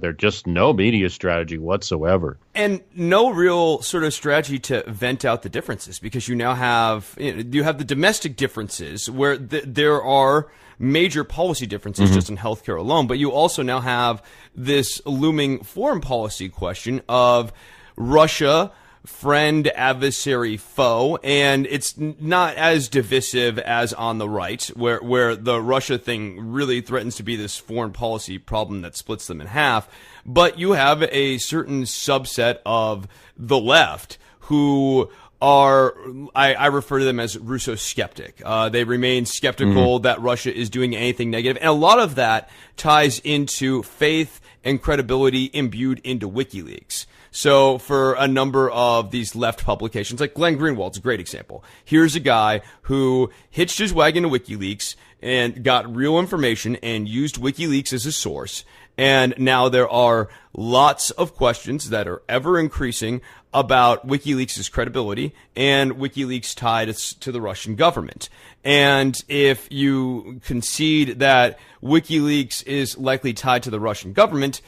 They're just no media strategy whatsoever, and no real sort of strategy to vent out the differences, because you now have the domestic differences where there are major policy differences just in healthcare alone, but you also now have this looming foreign policy question of Russia, friend, adversary, foe, and it's not as divisive as on the right, where the Russia thing really threatens to be this foreign policy problem that splits them in half. But you have a certain subset of the left who are, I refer to them as Russo-skeptic. They remain skeptical that Russia is doing anything negative. And a lot of that ties into faith and credibility imbued into WikiLeaks. So for a number of these left publications, like Glenn Greenwald's a great example. Here's a guy who hitched his wagon to WikiLeaks and got real information and used WikiLeaks as a source. And now there are lots of questions that are ever increasing about WikiLeaks' credibility and WikiLeaks tied to the Russian government. And if you concede that WikiLeaks is likely tied to the Russian government,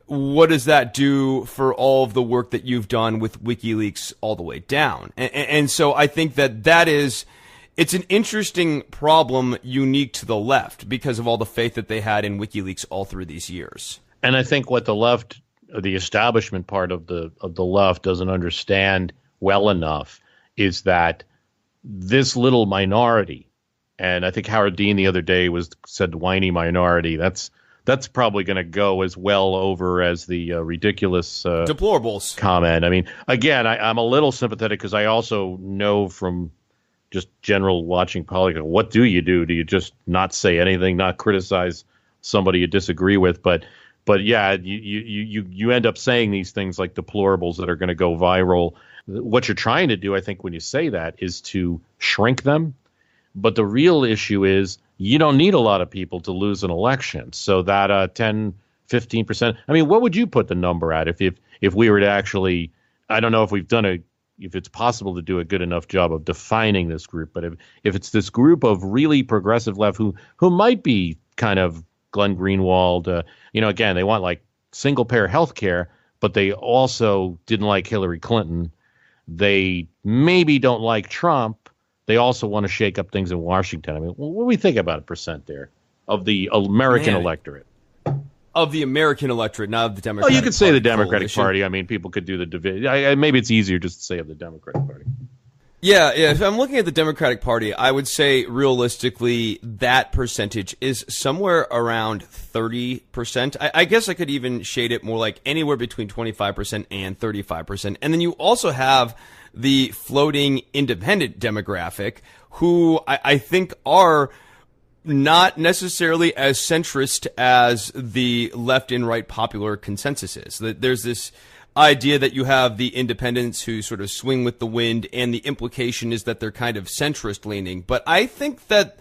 what does that do for all of the work that you've done with WikiLeaks all the way down? And so I think it's an interesting problem unique to the left because of all the faith that they had in WikiLeaks all through these years. And I think what the left, the establishment part of the left doesn't understand well enough is that this little minority, and I think Howard Dean the other day said whiny minority, that's probably going to go as well over as the ridiculous deplorables comment. I mean, again, I'm a little sympathetic because I also know from just general watching politics, what do you do? Do you just not say anything, not criticize somebody you disagree with? But yeah, you end up saying these things like deplorables that are going to go viral. What you're trying to do, I think, when you say that is to shrink them. But the real issue is you don't need a lot of people to lose an election. So that 10, 15%, I mean, what would you put the number at if we were to actually, I don't know if it's possible to do a good enough job of defining this group, but if it's this group of really progressive left who might be kind of Glenn Greenwald, again, they want like single payer health care, but they also didn't like Hillary Clinton. They maybe don't like Trump. They also want to shake up things in Washington. I mean, what do we think about a percent there of the American electorate? Of the American electorate, not of the Democratic Party. Oh, you could say the Democratic Party. I mean, people could do the division. Maybe it's easier just to say of the Democratic Party. Yeah. If I'm looking at the Democratic Party, I would say realistically that percentage is somewhere around 30%. I guess I could even shade it more like anywhere between 25% and 35%. And then you also have the floating independent demographic who I think are not necessarily as centrist as the left and right popular consensus is. There's this idea that you have the independents who sort of swing with the wind, and the implication is that they're kind of centrist leaning. But I think that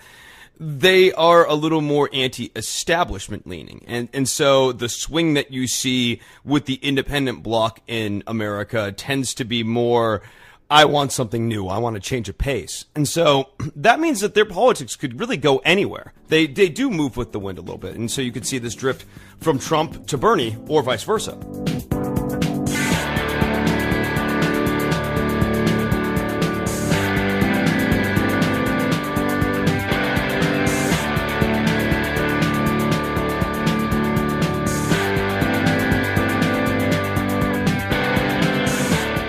they are a little more anti-establishment leaning. And so the swing that you see with the independent bloc in America tends to be more I want something new. I want to change a pace. And so that means that their politics could really go anywhere. They do move with the wind a little bit. And so you could see this drift from Trump to Bernie or vice versa.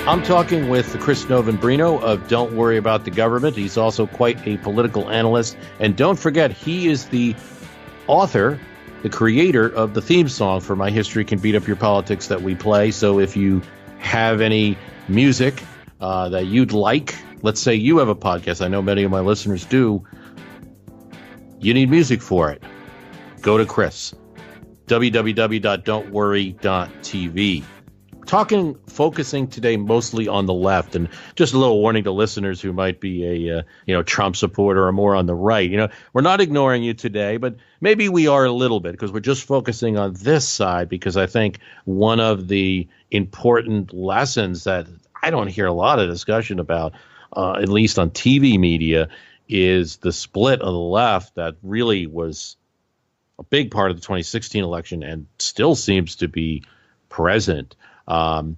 I'm talking with Chris Novembrino of Don't Worry About the Government. He's also quite a political analyst. And don't forget, he is the author, the creator of the theme song for My History Can Beat Up Your Politics that we play. So if you have any music that you'd like, let's say you have a podcast, I know many of my listeners do, you need music for it, go to Chris, www.don'tworry.tv. Focusing today mostly on the left, and just a little warning to listeners who might be a Trump supporter or more on the right. We're not ignoring you today, but maybe we are a little bit because we're just focusing on this side, because I think one of the important lessons that I don't hear a lot of discussion about, at least on TV media, is the split of the left that really was a big part of the 2016 election and still seems to be present. I'll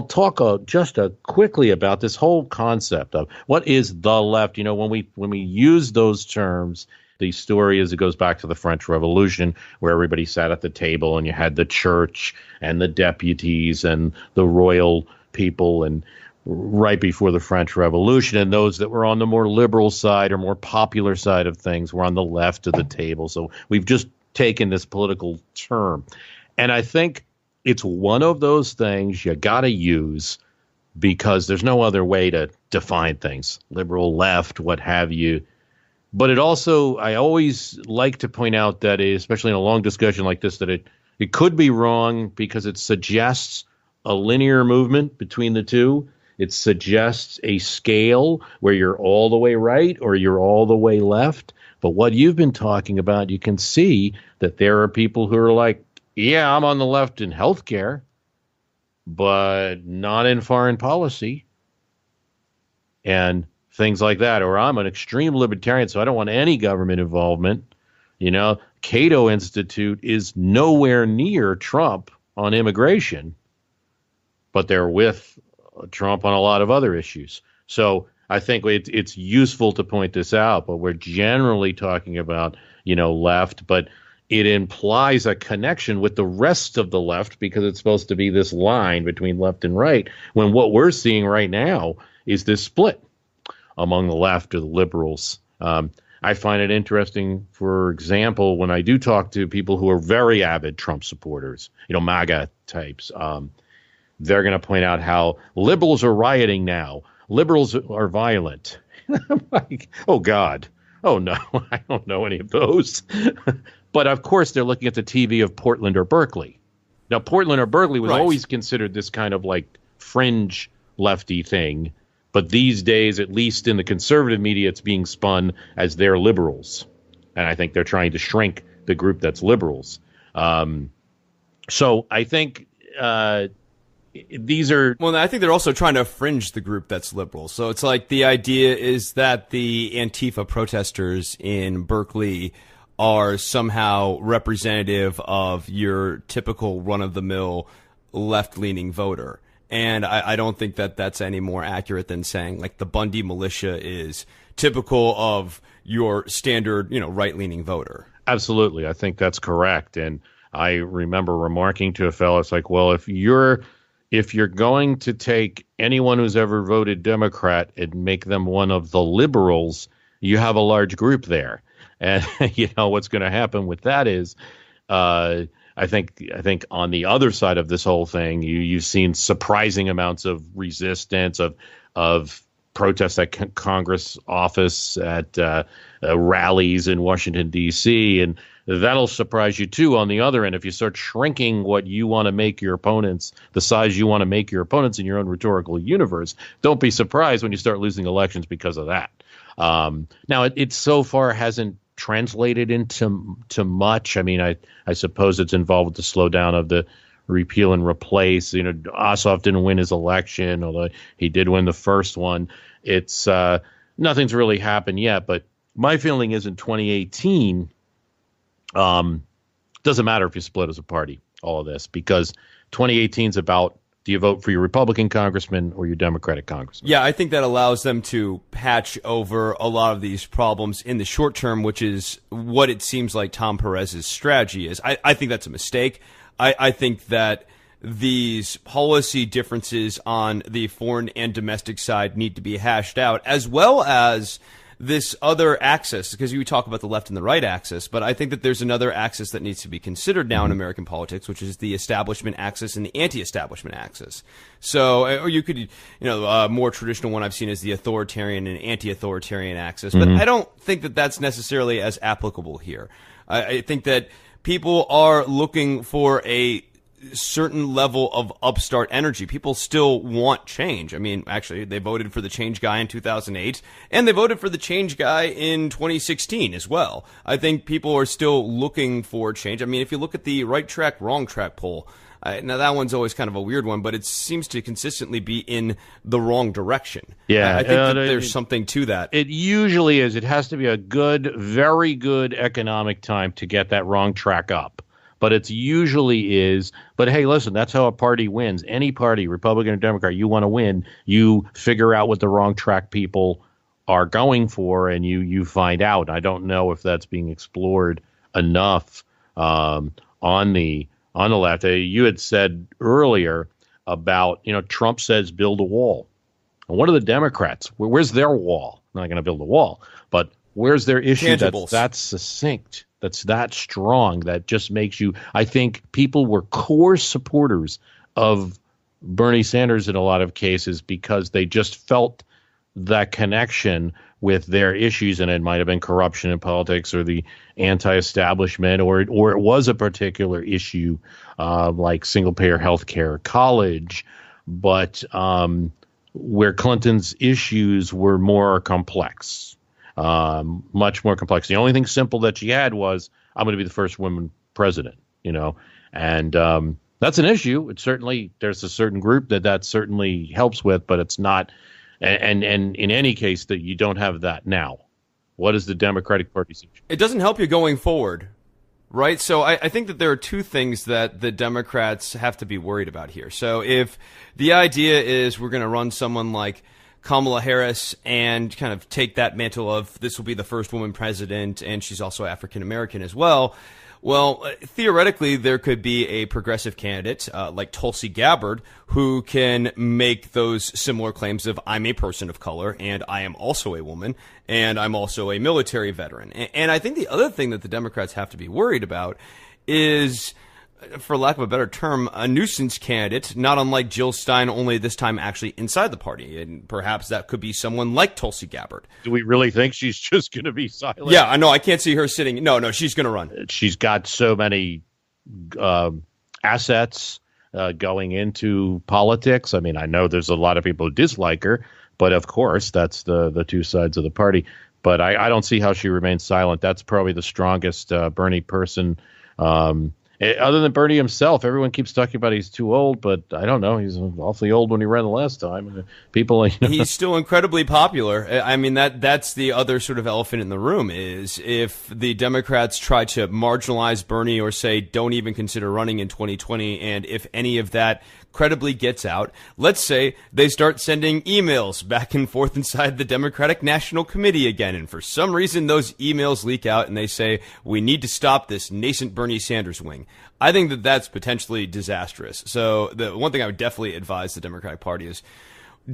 talk just quickly about this whole concept of what is the left. When we use those terms, the story is it goes back to the French Revolution, where everybody sat at the table and you had the church and the deputies and the royal people, and right before the French Revolution, and those that were on the more liberal side or more popular side of things were on the left of the table. So we've just taken this political term, and I think it's one of those things you got to use because there's no other way to define things, liberal, left, what have you. But it also, I always like to point out that, especially in a long discussion like this, that it could be wrong because it suggests a linear movement between the two. It suggests a scale where you're all the way right or you're all the way left. But what you've been talking about, you can see that there are people who are like, yeah, I'm on the left in healthcare, but not in foreign policy and things like that. Or I'm an extreme libertarian, so I don't want any government involvement. Cato Institute is nowhere near Trump on immigration, but they're with Trump on a lot of other issues. So I think it's useful to point this out, but we're generally talking about, left, but it implies a connection with the rest of the left because it's supposed to be this line between left and right, when what we're seeing right now is this split among the left or the liberals. I find it interesting, for example, when I do talk to people who are very avid Trump supporters, MAGA types, they're going to point out how liberals are rioting now. Liberals are violent. I'm like, oh, God. Oh, no, I don't know any of those. But, of course, they're looking at the TV of Portland or Berkeley. Now, Portland or Berkeley was always considered this kind of like fringe lefty thing. But these days, at least in the conservative media, it's being spun as they're liberals. And I think they're trying to shrink the group that's liberals. So I think these are... Well, I think they're also trying to fringe the group that's liberal. So it's like the idea is that the Antifa protesters in Berkeley are somehow representative of your typical run-of-the-mill left-leaning voter. And I don't think that that's any more accurate than saying like the Bundy militia is typical of your standard, right-leaning voter. Absolutely. I think that's correct. And I remember remarking to a fellow, it's like, well, if you're going to take anyone who's ever voted Democrat and make them one of the liberals, you have a large group there. And what's going to happen with that is, I think on the other side of this whole thing, you've seen surprising amounts of resistance of protests at Congress office, at rallies in Washington, D.C., and that'll surprise you, too, on the other end. If you start shrinking what you want to make your opponents, the size you want to make your opponents in your own rhetorical universe, don't be surprised when you start losing elections because of that. Now, it so far hasn't translated into much. I mean, I suppose it's involved with the slowdown of the repeal and replace. Ossoff didn't win his election, although he did win the first one. It's nothing's really happened yet. But my feeling is in 2018, doesn't matter if you split as a party, all of this, because 2018 is about, do you vote for your Republican congressman or your Democratic congressman? Yeah, I think that allows them to patch over a lot of these problems in the short term, which is what it seems like Tom Perez's strategy is. I think that's a mistake. I think that these policy differences on the foreign and domestic side need to be hashed out, as well as this other axis, because you talk about the left and the right axis, but I think that there's another axis that needs to be considered now in American politics, which is the establishment axis and the anti-establishment axis. So, or you could, more traditional one I've seen is the authoritarian and anti-authoritarian axis, but I don't think that that's necessarily as applicable here. I think that people are looking for a certain level of upstart energy. People still want change. I mean, actually, they voted for the change guy in 2008, and they voted for the change guy in 2016 as well. I think people are still looking for change. I mean, if you look at the right track, wrong track poll, now that one's always kind of a weird one, but it seems to consistently be in the wrong direction. Yeah, I think that there's something to that. It usually is. It has to be a good, very good economic time to get that wrong track up. But it usually is. But hey, listen, that's how a party wins. Any party, Republican or Democrat, you want to win, you figure out what the wrong track people are going for, and you find out. I don't know if that's being explored enough on the left. You had said earlier about, Trump says build a wall. And what are the Democrats? Where's their wall? I'm not going to build a wall, but where's their issue that's succinct? That's that strong, that just makes you, I think people were core supporters of Bernie Sanders in a lot of cases because they just felt that connection with their issues, and it might have been corruption in politics or the anti-establishment, or it was a particular issue like single-payer health care, college, but where Clinton's issues were more complex. Much more complex. The only thing simple that she had was, I'm going to be the first woman president, and that's an issue. It's certainly, there's a certain group that certainly helps with, but it's not. And in any case, that you don't have that now. What is the Democratic Party? It doesn't help you going forward, right? So I think that there are two things that the Democrats have to be worried about here. So if the idea is we're going to run someone like Kamala Harris and kind of take that mantle of this will be the first woman president, and she's also African American as well. Well, theoretically, there could be a progressive candidate like Tulsi Gabbard who can make those similar claims of I'm a person of color and I am also a woman and I'm also a military veteran. And I think the other thing that the Democrats have to be worried about is, for lack of a better term, a nuisance candidate, not unlike Jill Stein, only this time actually inside the party. And perhaps that could be someone like Tulsi Gabbard. Do we really think she's just going to be silent? Yeah, I know. I can't see her sitting. No, she's going to run. She's got so many assets going into politics. I mean, I know there's a lot of people who dislike her, but of course, that's the two sides of the party. But I don't see how she remains silent. That's probably the strongest Bernie person. Other than Bernie himself, everyone keeps talking about he's too old, but I don't know. He's awfully old when he ran the last time. People, he's still incredibly popular. I mean, that's the other sort of elephant in the room is if the Democrats try to marginalize Bernie or say don't even consider running in 2020, and if any of that credibly gets out, let's say they start sending emails back and forth inside the Democratic National Committee again, and for some reason those emails leak out and they say we need to stop this nascent Bernie Sanders wing. I think that that's potentially disastrous. So the one thing I would definitely advise the Democratic Party is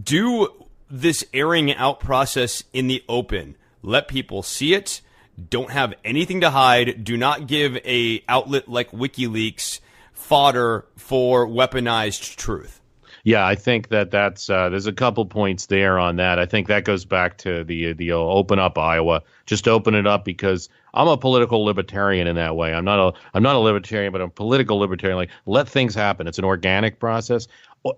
do this airing out process in the open. Let people see it. Don't have anything to hide. Do not give a outlet like WikiLeaks fodder for weaponized truth. Yeah, I think that's there's a couple points there on that. I think that goes back to the open up Iowa. Just open it up because I'm a political libertarian in that way. I'm not a libertarian, but I'm a political libertarian. Like, let things happen. It's an organic process.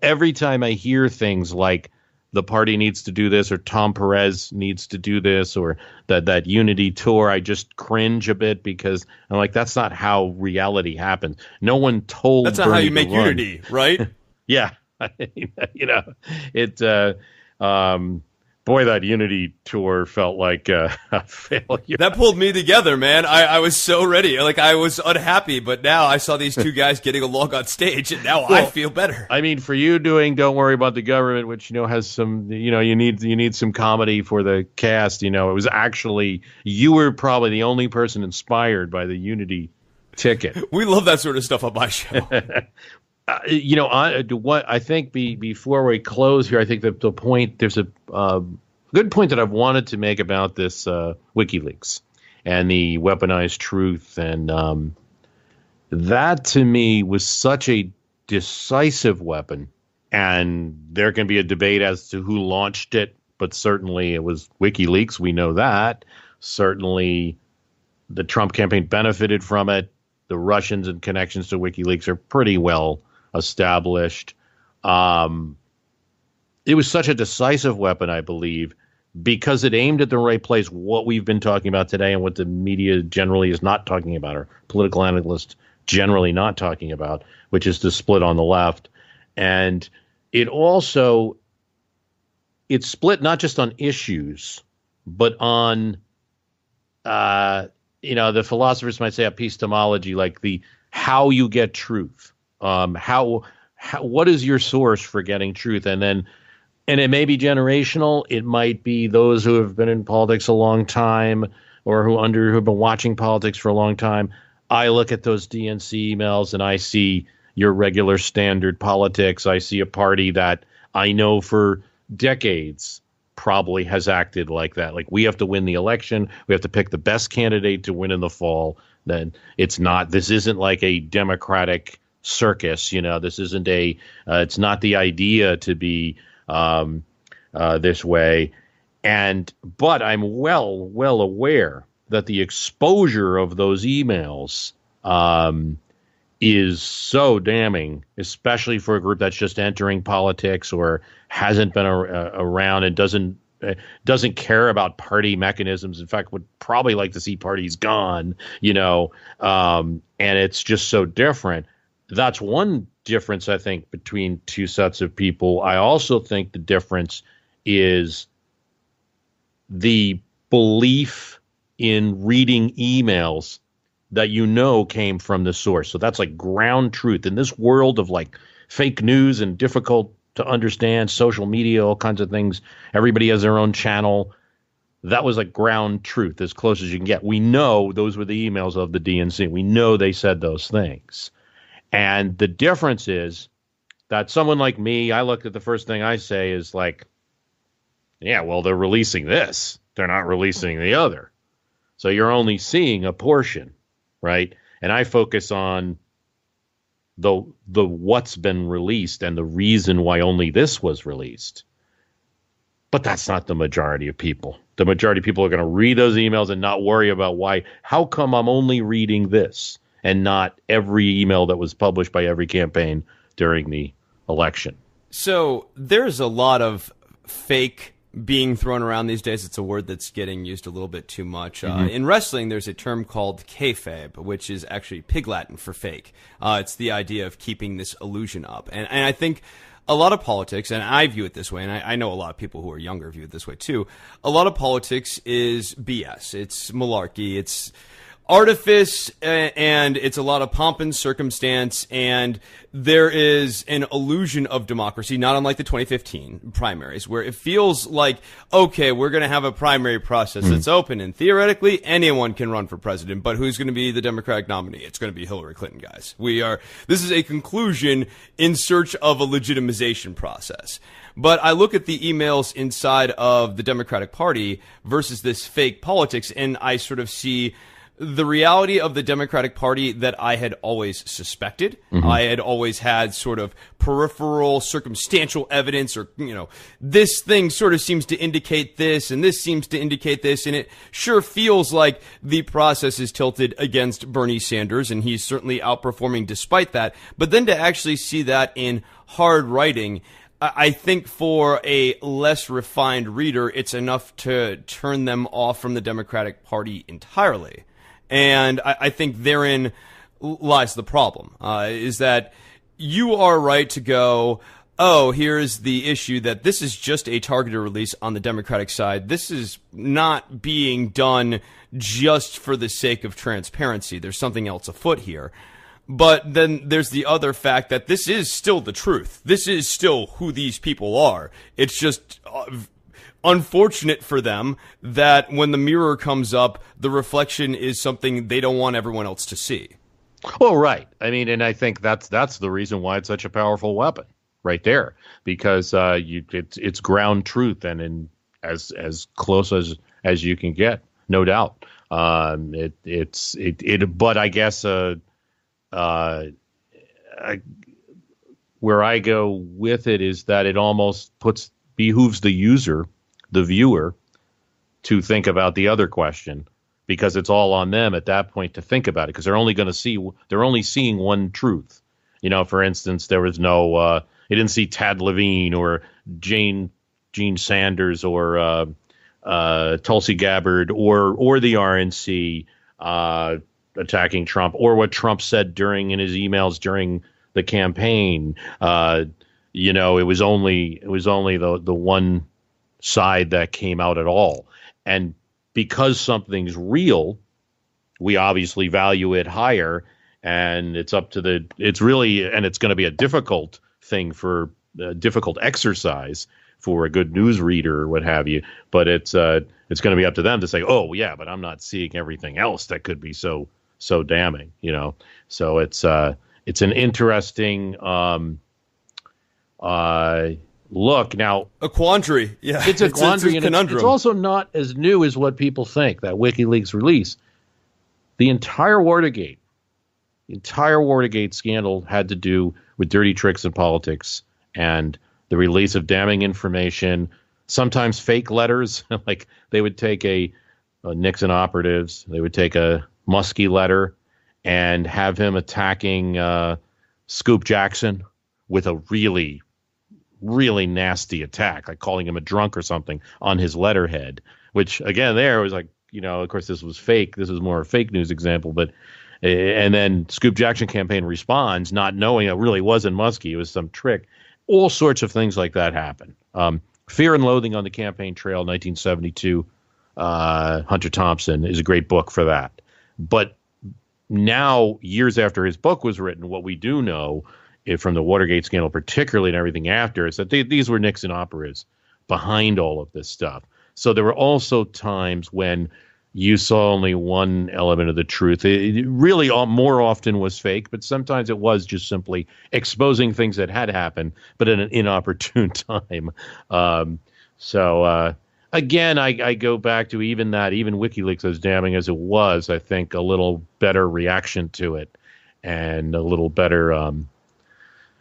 Every time I hear things like the party needs to do this, or Tom Perez needs to do this, or that unity tour, I just cringe a bit because I'm like, that's not how reality happens. No one told That's not Bernie how you to make run. unity, right? Yeah. Boy, that unity tour felt like a failure. That pulled me together, man. I was so ready. Like, I was unhappy, but now I saw these two guys getting along on stage, and now I feel better. I mean, for you doing Don't Worry About the Government, which, has some, you need some comedy for the cast, it was actually, you were probably the only person inspired by the unity ticket. We love that sort of stuff on my show. What I think before we close here, I think that the point, there's a good point that I've wanted to make about this WikiLeaks and the weaponized truth, and that to me was such a decisive weapon. And there can be a debate as to who launched it, but certainly it was WikiLeaks. We know that. Certainly, the Trump campaign benefited from it. The Russians and connections to WikiLeaks are pretty well established. It was such a decisive weapon, I believe, because it aimed at the right place, what we've been talking about today and what the media generally is not talking about, or political analysts generally not talking about, which is the split on the left. And it split not just on issues, but on, the philosophers might say epistemology, like the how you get truth. What is your source for getting truth? And it may be generational. It might be those who have been in politics a long time, or who have been watching politics for a long time. I look at those DNC emails and I see your regular standard politics. I see a party that I know for decades probably has acted like that. Like, we have to win the election. We have to pick the best candidate to win in the fall. Then this isn't like a Democratic circus. This isn't it's not the idea to be this way. But I'm well aware that the exposure of those emails is so damning, especially for a group that's just entering politics or hasn't been around and doesn't care about party mechanisms. In fact, would probably like to see parties gone, and it's just so different. That's one difference, I think, between two sets of people. I also think the difference is the belief in reading emails that came from the source. So that's like ground truth. In this world of like fake news and difficult to understand, social media, all kinds of things, everybody has their own channel. That was like ground truth, as close as you can get. We know those were the emails of the DNC. We know they said those things. And the difference is that someone like me, I look at the first thing I say is like, yeah, well, they're releasing this. They're not releasing the other. So you're only seeing a portion, right? And I focus on the what's been released and the reason why only this was released. But that's not the majority of people. The majority of people are going to read those emails and not worry about why. How come I'm only reading this and not every email that was published by every campaign during the election? So there's a lot of fake being thrown around these days. It's a word that's getting used a little bit too much. In wrestling, there's a term called kayfabe, which is actually Pig Latin for fake. It's the idea of keeping this illusion up. And I think a lot of politics, and I view it this way, and I know a lot of people who are younger view it this way too, a lot of politics is BS. It's malarkey. It's artifice, and it's a lot of pomp and circumstance, and there is an illusion of democracy, not unlike the 2015 primaries, where it feels like, okay, we're going to have a primary process that's open, and theoretically anyone can run for president, but who's going to be the Democratic nominee? It's going to be Hillary Clinton, guys. This is a conclusion in search of a legitimization process. But I look at the emails inside of the Democratic Party versus this fake politics, and I sort of see the reality of the Democratic Party that I had always suspected. I had always had sort of peripheral circumstantial evidence, or, this thing sort of seems to indicate this and this seems to indicate this. And it sure feels like the process is tilted against Bernie Sanders, and he's certainly outperforming despite that. But then to actually see that in hard writing, I think for a less refined reader, it's enough to turn them off from the Democratic Party entirely. And I think therein lies the problem, is that you are right to go, oh, here's the issue that this is just a targeted release on the Democratic side. This is not being done just for the sake of transparency. There's something else afoot here. But then there's the other fact that this is still the truth. This is still who these people are. It's just unfortunate for them that when the mirror comes up, the reflection is something they don't want everyone else to see. Well, right. I mean, and I think that's the reason why it's such a powerful weapon right there, because it's ground truth and as close as you can get, no doubt. But I guess where I go with it is that it almost behooves the user, the viewer, to think about the other question, because it's all on them at that point to think about it, because they're only seeing one truth. You know, for instance, there was no you didn't see Tad Levine or Gene Sanders or Tulsi Gabbard or the RNC attacking Trump, or what Trump said in his emails during the campaign. You know, it was only the one side that came out at all. And because something's real, we obviously value it higher, and it's going to be a difficult thing for a difficult exercise for a good news reader or what have you. But it's going to be up to them to say, oh yeah, but I'm not seeing everything else that could be so damning, you know? So it's an interesting, look now. A quandary. Yeah. It's a quandary. It's a conundrum. It's also not as new as what people think, that WikiLeaks release. The entire Watergate scandal had to do with dirty tricks in politics and the release of damning information, sometimes fake letters. Like they would take a Nixon operatives, they would take a Muskie letter and have him attacking Scoop Jackson with a really, really nasty attack, like calling him a drunk or something on his letterhead, which again, there was like, you know, of course this was fake. This was more a fake news example, but and then Scoop Jackson campaign responds, not knowing it really wasn't Muskie. It was some trick. All sorts of things like that happen. Fear and Loathing on the Campaign Trail, 1972. Hunter Thompson is a great book for that. But now, years after his book was written, what we do know from the Watergate scandal, particularly and everything after, is that these were Nixon operatives behind all of this stuff. So there were also times when you saw only one element of the truth. It really more often was fake, but sometimes it was just simply exposing things that had happened, but in an inopportune time. Again, I go back to even WikiLeaks, as damning as it was, I think a little better reaction to it and a little better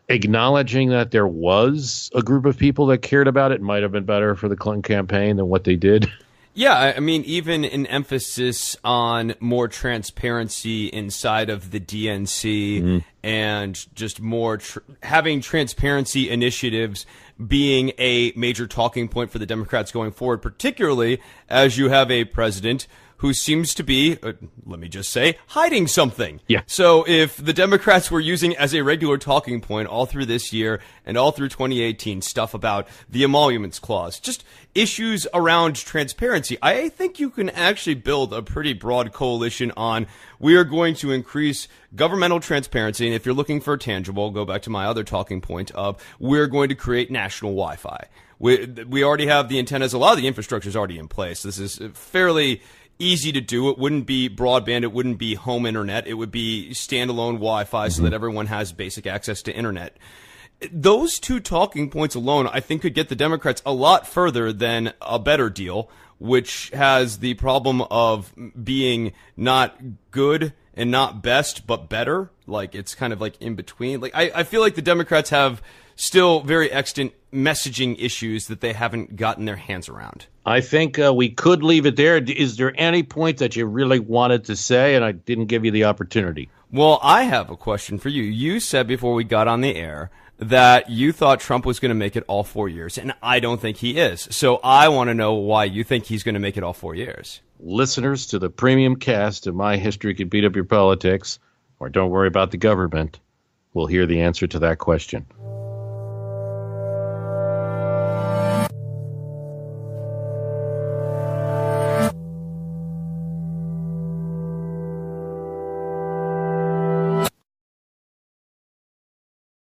acknowledging that there was a group of people that cared about it might have been better for the Clinton campaign than what they did. Yeah, I mean, even an emphasis on more transparency inside of the DNC and just more having transparency initiatives being a major talking point for the Democrats going forward, particularly as you have a president who seems to be, let me just say, hiding something. Yeah. So if the Democrats were using as a regular talking point all through this year and all through 2018 stuff about the emoluments clause, just issues around transparency, I think you can actually build a pretty broad coalition on we are going to increase governmental transparency. And if you're looking for tangible, go back to my other talking point of we're going to create national Wi-Fi. We already have the antennas. A lot of the infrastructure is already in place. This is fairly easy to do. It wouldn't be broadband. It wouldn't be home internet. It would be standalone Wi-Fi so that everyone has basic access to internet. Those two talking points alone, I think, could get the Democrats a lot further than a better deal, which has the problem of being not good and not best, but better. Like, it's kind of like in between. Like, I feel like the Democrats have still very extant messaging issues that they haven't gotten their hands around. I think we could leave it there. Is there any point that you really wanted to say and I didn't give you the opportunity? Well, I have a question for you. You said before we got on the air that you thought Trump was going to make it all 4 years, and I don't think he is. So I want to know why you think he's going to make it all 4 years. Listeners to the premium cast of My History Could Beat Up Your Politics, or Don't Worry About the Government, will hear the answer to that question.